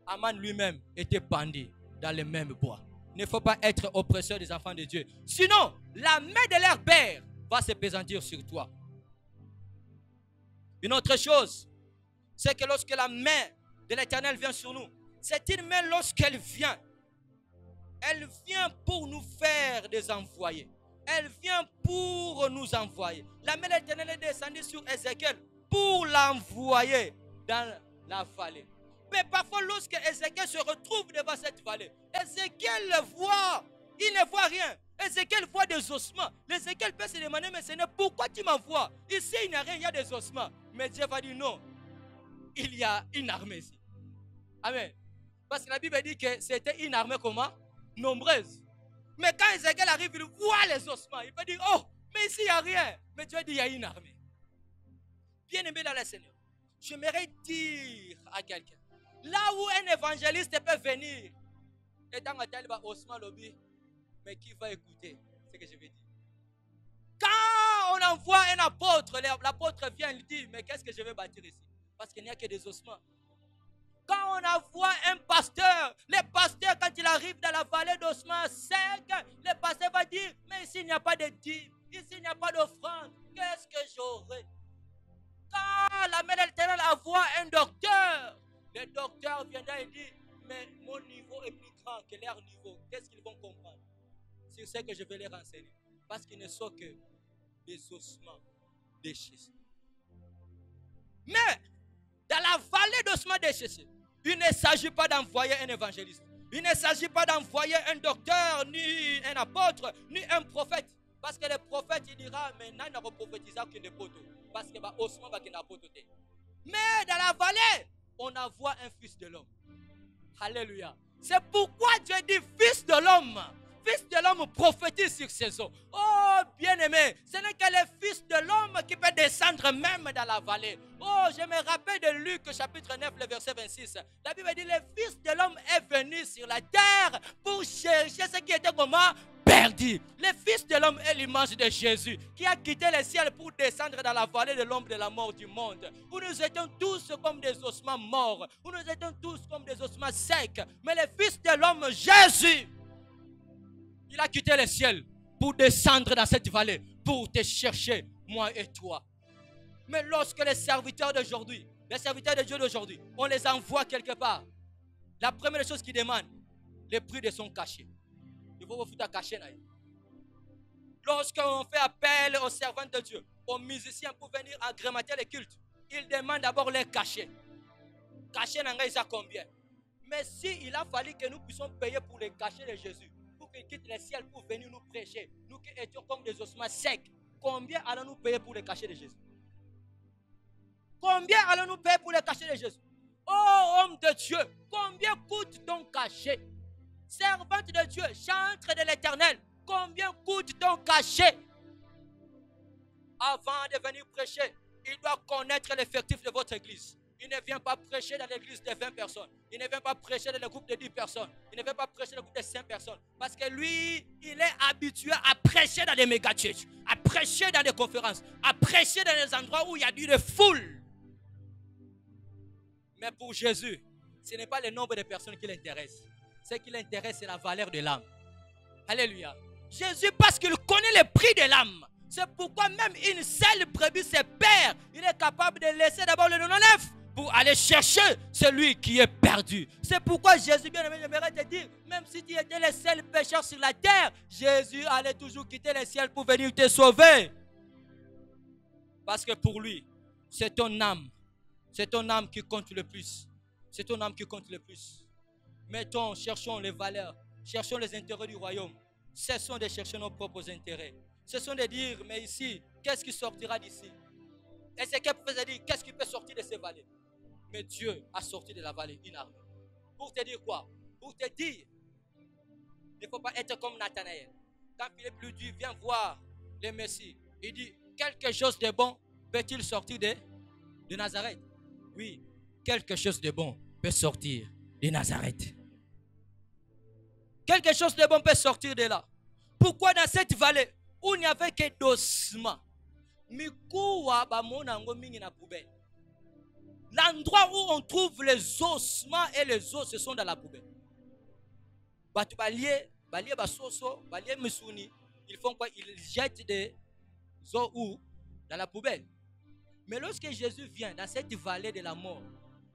Aman lui-même était pendu dans le même bois. Il ne faut pas être oppresseur des enfants de Dieu. Sinon, la main de leur père va se pesantir sur toi. Une autre chose, c'est que lorsque la main de l'Éternel vient sur nous, c'est une main lorsqu'elle vient pour nous faire des envoyés. Elle vient pour nous envoyer. La main de l'Éternel est descendue sur Ézéchiel pour l'envoyer dans la vallée. Mais parfois lorsque Ézéchiel se retrouve devant cette vallée, Ézéchiel le voit, il ne voit rien. Ézéchiel voit des ossements. Ézéchiel peut se demander, mais Seigneur, pourquoi tu m'envoies? Ici il n'y a rien, il y a des ossements. Mais Dieu va dire non, il y a une armée ici. Amen. Parce que la Bible dit que c'était une armée comment? Nombreuse. Mais quand Ézéchiel arrive, il voit les ossements. Il peut dire, oh, mais ici il n'y a rien. Mais Dieu dit, il y a une armée. Bien aimé dans le Seigneur, j'aimerais dire à quelqu'un, là où un évangéliste peut venir, et dans tel osman lobby, mais qui va écouter ce que je vais dire? Quand on envoie un apôtre, l'apôtre vient lui dire, mais qu'est-ce que je vais bâtir ici? Parce qu'il n'y a que des ossements. Quand on envoie un pasteur, le pasteur, quand il arrive dans la vallée d'ossements secs, le pasteur va dire, mais ici il n'y a pas de dîme, ici il n'y a pas d'offrande, qu'est-ce que j'aurai? Quand la main de l'Éternel envoie un docteur, le docteur viendra et dit, mais mon niveau est plus grand que leur niveau, qu'est-ce qu'ils vont comprendre? C'est ce que je vais leur enseigner. Parce qu'ils ne sont que des ossements déchissés. Mais, dans la vallée d'ossements déchissés, il ne s'agit pas d'envoyer un évangéliste. Il ne s'agit pas d'envoyer un docteur, ni un apôtre, ni un prophète. Parce que le prophète, il dira, mais non, il n'a pas prophétisé qu'il ne peut. Parce que osement va qu'il n'a pas. Mais dans la vallée, on envoie un fils de l'homme. Alléluia. C'est pourquoi Dieu dit fils de l'homme. Fils de l'homme prophétise sur ses eaux. Oh, bien-aimé, ce n'est que le fils de l'homme qui peut descendre même dans la vallée. Oh, je me rappelle de Luc chapitre 9, le verset 26. La Bible dit, le fils de l'homme est venu sur la terre pour chercher ce qui était comment? Perdu. Le fils de l'homme est l'image de Jésus qui a quitté le ciel pour descendre dans la vallée de l'ombre de la mort du monde. Où nous étions tous comme des ossements morts. Où nous étions tous comme des ossements secs. Mais le fils de l'homme, Jésus, il a quitté le ciel pour descendre dans cette vallée, pour te chercher, moi et toi. Mais lorsque les serviteurs d'aujourd'hui, les serviteurs de Dieu d'aujourd'hui, on les envoie quelque part, La première chose qu'il demande, le prix de son cachet. Il faut vous foutre à cachet. Lorsqu'on fait appel aux servants de Dieu, aux musiciens pour venir agrémenter les cultes, il demande d'abord les cachets. Cachet n'a pas combien. Mais s'il a fallu que nous puissions payer pour les cachets de Jésus, pour qu'il quitte le ciel pour venir nous prêcher, nous qui étions comme des ossements secs, combien allons-nous payer pour les cachets de Jésus? Combien allons-nous payer pour les cachets de Jésus? Oh homme de Dieu, combien coûte ton cachet? Servante de Dieu, chantre de l'Éternel, combien coûte ton cachet? Avant de venir prêcher, il doit connaître l'effectif de votre église. Il ne vient pas prêcher dans l'église de 20 personnes. Il ne vient pas prêcher dans le groupe de 10 personnes. Il ne vient pas prêcher dans le groupe de 5 personnes. Parce que lui, il est habitué à prêcher dans des méga-churches, à prêcher dans des conférences, à prêcher dans des endroits où il y a de foule. Mais pour Jésus, ce n'est pas le nombre de personnes qui l'intéressent. Ce qui l'intéresse, c'est la valeur de l'âme. Alléluia. Jésus, parce qu'il connaît le prix de l'âme. C'est pourquoi même une seule brebis se perd. Il est capable de laisser d'abord le 99 pour aller chercher celui qui est perdu. C'est pourquoi Jésus, bien aimé, j'aimerais te dire, même si tu étais le seul pécheur sur la terre, Jésus allait toujours quitter le ciel pour venir te sauver. Parce que pour lui, c'est ton âme. C'est ton âme qui compte le plus. C'est ton âme qui compte le plus. Mettons, cherchons les valeurs, cherchons les intérêts du royaume. Cessons de chercher nos propres intérêts. Cessons de dire, mais ici, qu'est-ce qui sortira d'ici? Et c'est qu'elle faisait dire, qu'est-ce qui peut sortir de ces vallées? Mais Dieu a sorti de la vallée une armée. Pour te dire quoi? Pour te dire, il ne faut pas être comme Nathanaël. Quand Philippe lui dit, viens voir le Messie, il dit, quelque chose de bon peut-il sortir de Nazareth? Oui, quelque chose de bon peut sortir de Nazareth. Quelque chose de bon peut sortir de là. Pourquoi dans cette vallée où il n'y avait que d'ossements, l'endroit où on trouve les ossements et les os, ce sont dans la poubelle. Ils font quoi? Ils jettent des os où? Dans la poubelle. Mais lorsque Jésus vient dans cette vallée de la mort,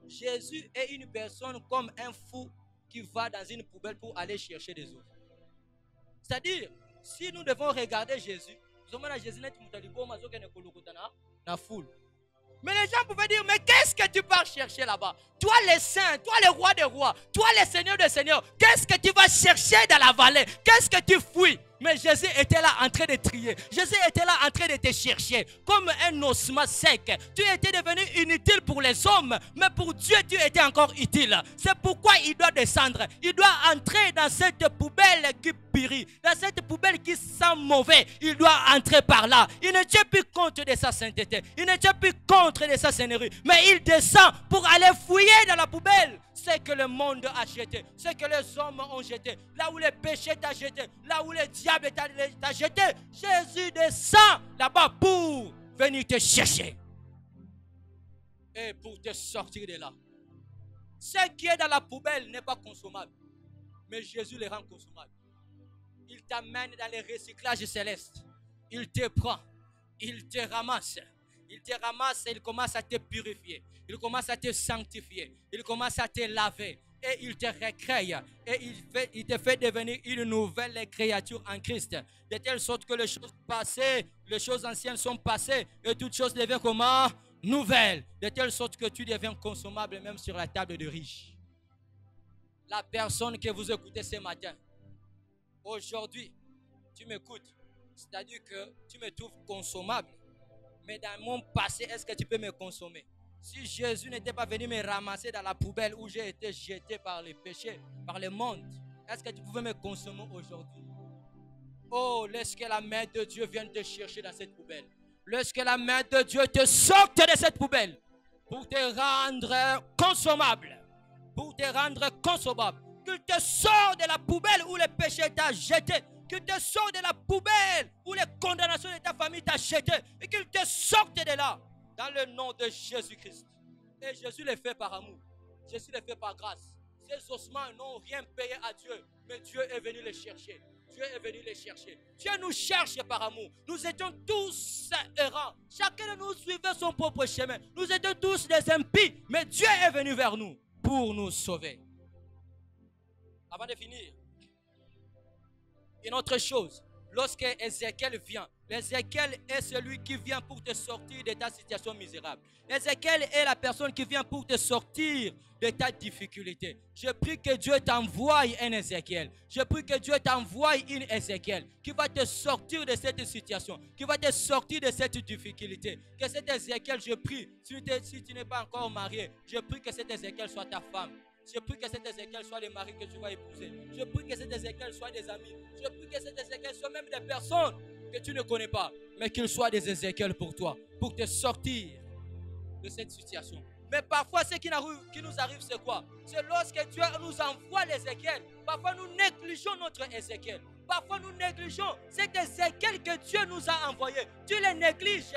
Jésus est une personne comme un fou qui va dans une poubelle pour aller chercher des os. C'est-à-dire, si nous devons regarder Jésus, la foule. Mais les gens pouvaient dire, mais qu'est-ce que tu vas chercher là-bas? Toi le saint, toi le roi des rois, toi le seigneur des seigneurs, qu'est-ce que tu vas chercher dans la vallée? Qu'est-ce que tu fouilles? Mais Jésus était là en train de trier. Jésus était là en train de te chercher. Comme un ossement sec. Tu étais devenu inutile pour les hommes. Mais pour Dieu, tu étais encore utile. C'est pourquoi il doit descendre. Il doit entrer dans cette poubelle qui périt. Dans cette poubelle qui sent mauvais. Il doit entrer par là. Il ne tient plus compte de sa sainteté. Il ne tient plus compte de sa seigneurie. Mais il descend pour aller fouiller dans la poubelle. Ce que le monde a jeté, ce que les hommes ont jeté, là où le péché t'a jeté, là où le diable t'a jeté, Jésus descend là-bas pour venir te chercher et pour te sortir de là. Ce qui est dans la poubelle n'est pas consommable, mais Jésus le rend consommable. Il t'amène dans les recyclages célestes. Il te prend, il te ramasse. Il te ramasse et il commence à te purifier. Il commence à te sanctifier. Il commence à te laver. Et il te recrée. Et il te fait devenir une nouvelle créature en Christ. De telle sorte que les choses passées, les choses anciennes sont passées. Et toutes choses deviennent comment? Nouvelles. De telle sorte que tu deviens consommable même sur la table de riches. La personne que vous écoutez ce matin, aujourd'hui, tu m'écoutes. C'est-à-dire que tu me trouves consommable. Mais dans mon passé, est-ce que tu peux me consommer? Si Jésus n'était pas venu me ramasser dans la poubelle où j'ai été jeté par les péchés, par le monde, est-ce que tu pouvais me consommer aujourd'hui? Oh, laisse que la main de Dieu vienne te chercher dans cette poubelle. Laisse que la main de Dieu te sorte de cette poubelle pour te rendre consommable. Pour te rendre consommable. Qu'il te sorte de la poubelle où le péché t'a jeté. Qu'il te sorte de la poubelle où les condamnations de ta famille t'a jeté. Et qu'il te sorte de là. Dans le nom de Jésus-Christ. Et Jésus le fait par amour. Jésus le fait par grâce. Ces ossements n'ont rien payé à Dieu. Mais Dieu est venu les chercher. Dieu est venu les chercher. Dieu nous cherche par amour. Nous étions tous errants. Chacun de nous suivait son propre chemin. Nous étions tous des impies. Mais Dieu est venu vers nous pour nous sauver. Avant de finir, une autre chose. Lorsque Ézéchiel vient, Ézéchiel est celui qui vient pour te sortir de ta situation misérable. Ézéchiel est la personne qui vient pour te sortir de ta difficulté. Je prie que Dieu t'envoie un Ézéchiel. Je prie que Dieu t'envoie une Ézéchiel qui va te sortir de cette situation, qui va te sortir de cette difficulté. Que cet Ézéchiel, je prie, si tu n'es pas encore marié, je prie que cet Ézéchiel soit ta femme. Je prie que cet Ézéchiel soit le mari que tu vas épouser. Je prie que cet Ézéchiel soit des amis. Je prie que cet Ézéchiel soit même des personnes que tu ne connais pas, mais qu'il soit des Ézéchiel pour toi, pour te sortir de cette situation. Mais parfois, ce qui nous arrive, c'est quoi? C'est lorsque Dieu nous envoie l'Ézéchiel. Parfois, nous négligeons notre Ézéchiel. Parfois, nous négligeons cet Ézéchiel que Dieu nous a envoyé. Tu les négliges.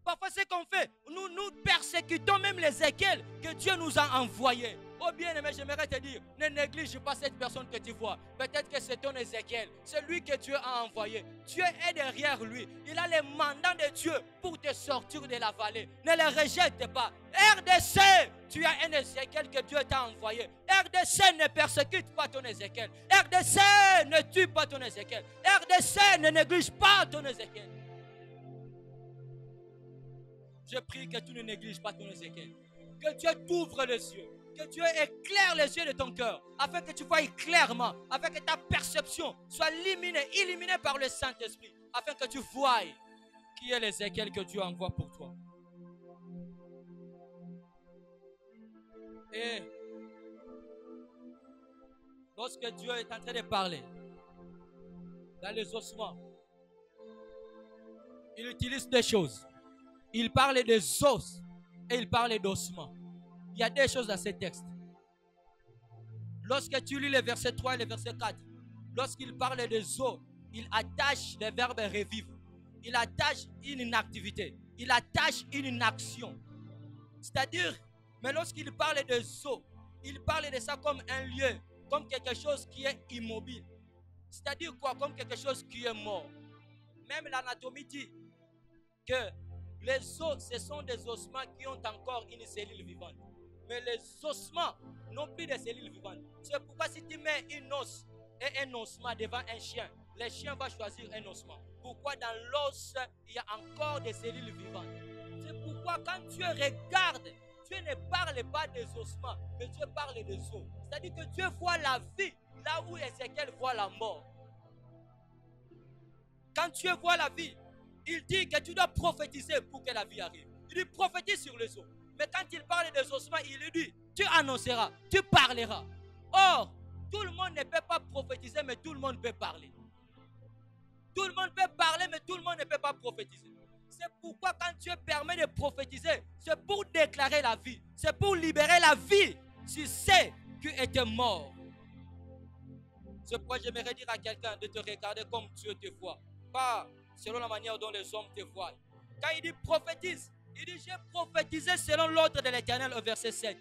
Parfois, ce qu'on fait, nous persécutons même l'Ézéchiel que Dieu nous a envoyé. Oh bien-aimé, j'aimerais te dire, ne néglige pas cette personne que tu vois. Peut-être que c'est ton Ézéchiel, c'est lui que Dieu a envoyé. Dieu est derrière lui. Il a les mandats de Dieu pour te sortir de la vallée. Ne les rejette pas. RDC, tu as un Ézéchiel que Dieu t'a envoyé. RDC, ne persécute pas ton Ézéchiel. RDC, ne tue pas ton Ézéchiel. RDC, ne néglige pas ton Ézéchiel. Je prie que tu ne négliges pas ton Ézéchiel. Que Dieu t'ouvre les yeux. Que Dieu éclaire les yeux de ton cœur. Afin que tu voies clairement. Afin que ta perception soit illuminée par le Saint-Esprit. Afin que tu voies qui est l'Ézéchiel que Dieu envoie pour toi. Et lorsque Dieu est en train de parler dans les ossements, il utilise des choses. Il parle des os et il parle d'ossements. Il y a des choses dans ces textes. Lorsque tu lis les versets 3 et les versets 4, lorsqu'il parle des os, il attache le verbe revivre. Il attache une activité. Il attache une action. C'est-à-dire, mais lorsqu'il parle des os, il parle de ça comme un lieu, comme quelque chose qui est immobile. C'est-à-dire quoi? Comme quelque chose qui est mort. Même l'anatomie dit que les os, ce sont des ossements qui ont encore une cellule vivante. Mais les ossements n'ont plus de cellules vivantes. C'est pourquoi si tu mets une os et un ossement devant un chien, le chien va choisir un ossement. Pourquoi dans l'os, il y a encore des cellules vivantes. C'est pourquoi quand Dieu regarde, Dieu ne parle pas des ossements, mais Dieu parle des os. C'est-à-dire que Dieu voit la vie là où Ézéchiel voit la mort. Quand Dieu voit la vie, il dit que tu dois prophétiser pour que la vie arrive. Il dit prophétise sur les os. Mais quand il parle des ossements, il lui dit tu annonceras, tu parleras. Or, tout le monde ne peut pas prophétiser, mais tout le monde peut parler. Tout le monde peut parler, mais tout le monde ne peut pas prophétiser. C'est pourquoi quand Dieu permet de prophétiser, c'est pour déclarer la vie. C'est pour libérer la vie si c'est que tu étais mort. C'est pourquoi j'aimerais dire à quelqu'un de te regarder comme Dieu te voit. Pas selon la manière dont les hommes te voient. Quand il dit prophétise, il dit j'ai prophétisé selon l'ordre de l'Éternel au verset 7.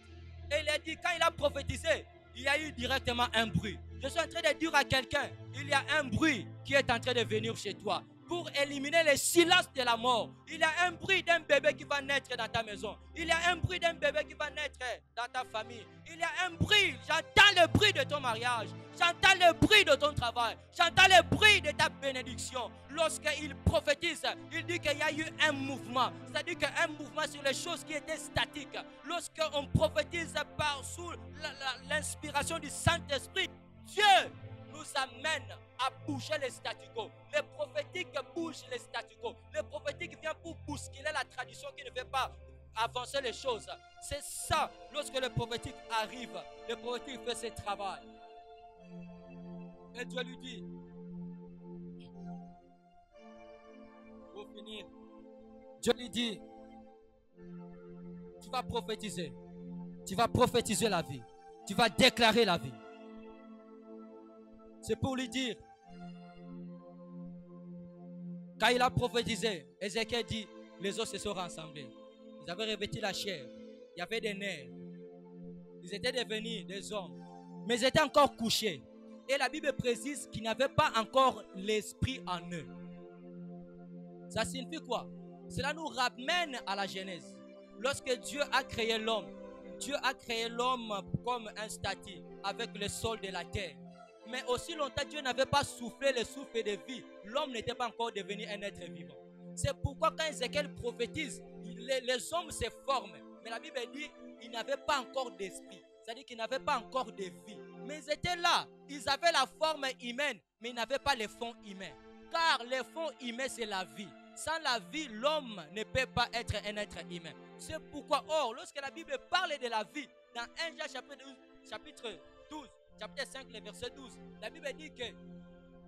Et il a dit quand il a prophétisé, il y a eu directement un bruit. Je suis en train de dire à quelqu'un, il y a un bruit qui est en train de venir chez toi. Pour éliminer le silence de la mort. Il y a un bruit d'un bébé qui va naître dans ta maison. Il y a un bruit d'un bébé qui va naître dans ta famille. Il y a un bruit. J'entends le bruit de ton mariage. J'entends le bruit de ton travail. J'entends le bruit de ta bénédiction. Lorsqu'il prophétise, il dit qu'il y a eu un mouvement. C'est-à-dire qu'un mouvement sur les choses qui étaient statiques. Lorsqu'on prophétise sous l'inspiration du Saint-Esprit, Dieu nous amène à bouger les statu quo. Le prophétique bouge les statu quo. Le prophétique vient pour bousculer la tradition qui ne veut pas avancer les choses. C'est ça, lorsque le prophétique arrive, le prophétique fait ses travail. Et Dieu lui dit, pour finir, Dieu lui dit, tu vas prophétiser. Tu vas prophétiser la vie. Tu vas déclarer la vie. C'est pour lui dire, quand il a prophétisé, Ézéchiel dit, les os se sont rassemblés. Ils avaient revêtu la chair. Il y avait des nerfs. Ils étaient devenus des hommes. Mais ils étaient encore couchés. Et la Bible précise qu'ils n'avaient pas encore l'esprit en eux. Ça signifie quoi? Cela nous ramène à la Genèse. Lorsque Dieu a créé l'homme, Dieu a créé l'homme comme un statut. avec le sol de la terre. Mais aussi longtemps Dieu n'avait pas soufflé le souffle de vie, l'homme n'était pas encore devenu un être vivant. C'est pourquoi quand Ézéchiel prophétise, les hommes se forment. Mais la Bible dit qu'ils n'avaient pas encore d'esprit. C'est-à-dire qu'ils n'avaient pas encore de vie. Mais ils étaient là. Ils avaient la forme humaine, mais ils n'avaient pas le fond humain. Car le fond humain, c'est la vie. Sans la vie, l'homme ne peut pas être un être humain. C'est pourquoi, lorsque la Bible parle de la vie, dans 1 Jean chapitre 12, chapitre 5, le verset 12, la Bible dit que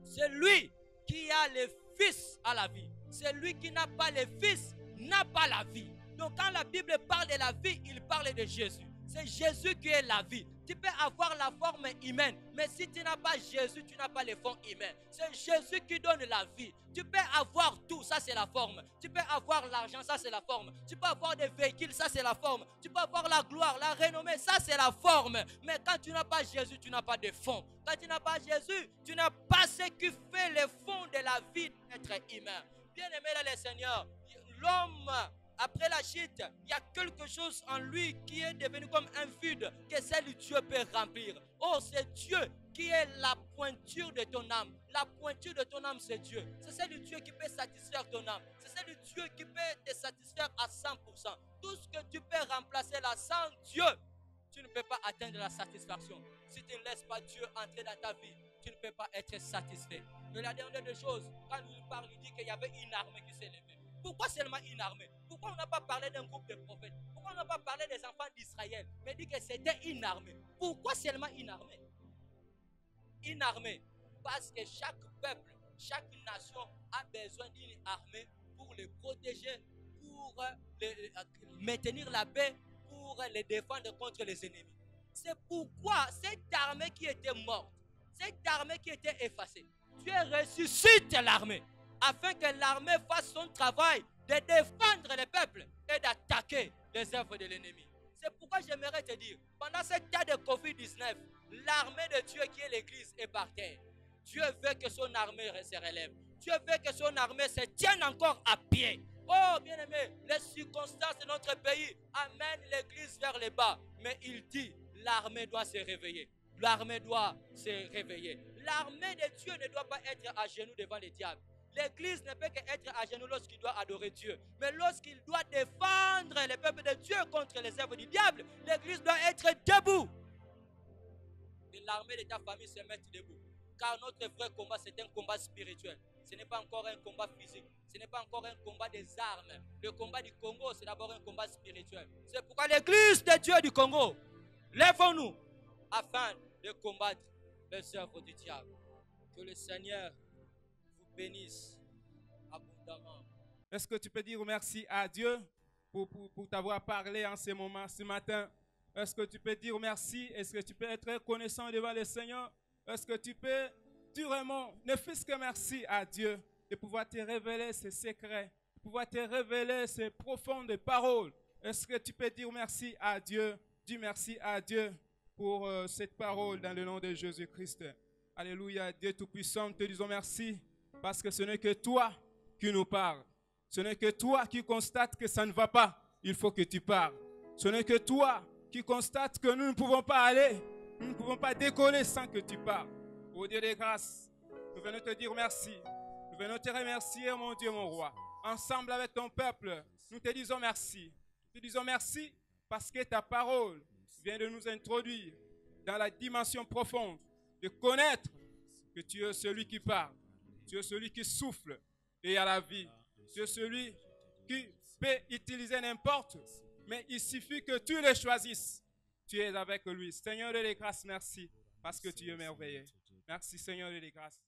celui qui a le Fils a la vie. Celui qui n'a pas le Fils n'a pas la vie. Donc quand la Bible parle de la vie, il parle de Jésus. C'est Jésus qui est la vie. Tu peux avoir la forme humaine, mais si tu n'as pas Jésus, tu n'as pas le fond humain. C'est Jésus qui donne la vie. Tu peux avoir tout, ça c'est la forme. Tu peux avoir l'argent, ça c'est la forme. Tu peux avoir des véhicules, ça c'est la forme. Tu peux avoir la gloire, la renommée, ça c'est la forme. Mais quand tu n'as pas Jésus, tu n'as pas de fond. Quand tu n'as pas Jésus, tu n'as pas ce qui fait le fond de la vie d'être humain. Bien aimé dans le Seigneur, l'homme, après la chute, il y a quelque chose en lui qui est devenu comme un vide que seul Dieu peut remplir. Oh, c'est Dieu qui est la pointure de ton âme. La pointure de ton âme, c'est Dieu. C'est celle Dieu qui peut satisfaire ton âme. C'est celle Dieu qui peut te satisfaire à 100%. Tout ce que tu peux remplacer là sans Dieu, tu ne peux pas atteindre la satisfaction. Si tu ne laisses pas Dieu entrer dans ta vie, tu ne peux pas être satisfait. Et la dernière des choses, quand il parle, il dit qu'il y avait une armée qui s'est levée. Pourquoi seulement une armée? Pourquoi on n'a pas parlé d'un groupe de prophètes? Pourquoi on n'a pas parlé des enfants d'Israël? Mais dit que c'était une armée. Pourquoi seulement une armée? Une armée. Parce que chaque peuple, chaque nation a besoin d'une armée pour les protéger, pour maintenir la paix, pour les défendre contre les ennemis. C'est pourquoi cette armée qui était morte, cette armée qui était effacée, Dieu ressuscite l'armée, afin que l'armée fasse son travail de défendre les peuples et d'attaquer les œuvres de l'ennemi. C'est pourquoi j'aimerais te dire, pendant ce temps de Covid-19, l'armée de Dieu qui est l'église est par terre. Dieu veut que son armée se relève. Dieu veut que son armée se tienne encore à pied. Oh, bien-aimé, les circonstances de notre pays amènent l'église vers le bas. Mais il dit, l'armée doit se réveiller. L'armée doit se réveiller. L'armée de Dieu ne doit pas être à genoux devant le diable. L'église ne peut qu'être à genoux lorsqu'il doit adorer Dieu. Mais lorsqu'il doit défendre le peuple de Dieu contre les œuvres du diable, l'église doit être debout. Et l'armée de ta famille se met debout. Car notre vrai combat, c'est un combat spirituel. Ce n'est pas encore un combat physique. Ce n'est pas encore un combat des armes. Le combat du Congo, c'est d'abord un combat spirituel. C'est pourquoi l'église de Dieu du Congo, lèvons-nous afin de combattre les œuvres du diable. Que le Seigneur bénisse abondamment. Est-ce que tu peux dire merci à Dieu pour t'avoir parlé en ce moment, ce matin? Est-ce que tu peux dire merci? Est-ce que tu peux être reconnaissant devant le Seigneur? Est-ce que tu peux dire vraiment, ne fût-ce que merci à Dieu de pouvoir te révéler ses secrets, de pouvoir te révéler ses profondes paroles? Est-ce que tu peux dire merci à Dieu? Dis merci à Dieu pour cette parole dans le nom de Jésus-Christ. Alléluia, Dieu Tout-Puissant, te disons merci. Parce que ce n'est que toi qui nous parles. Ce n'est que toi qui constates que ça ne va pas. Il faut que tu parles. Ce n'est que toi qui constates que nous ne pouvons pas aller. Nous ne pouvons pas décoller sans que tu parles. Ô Dieu de grâce, nous venons te dire merci. Nous venons te remercier, mon Dieu, mon roi. Ensemble avec ton peuple, nous te disons merci. Nous te disons merci parce que ta parole vient de nous introduire dans la dimension profonde de connaître que tu es celui qui parle. Tu es celui qui souffle et a la vie. Tu es celui qui peut utiliser n'importe, mais il suffit que tu le choisisses. Tu es avec lui. Seigneur de les grâces, merci, parce que tu es merveilleux. Merci Seigneur de les grâces.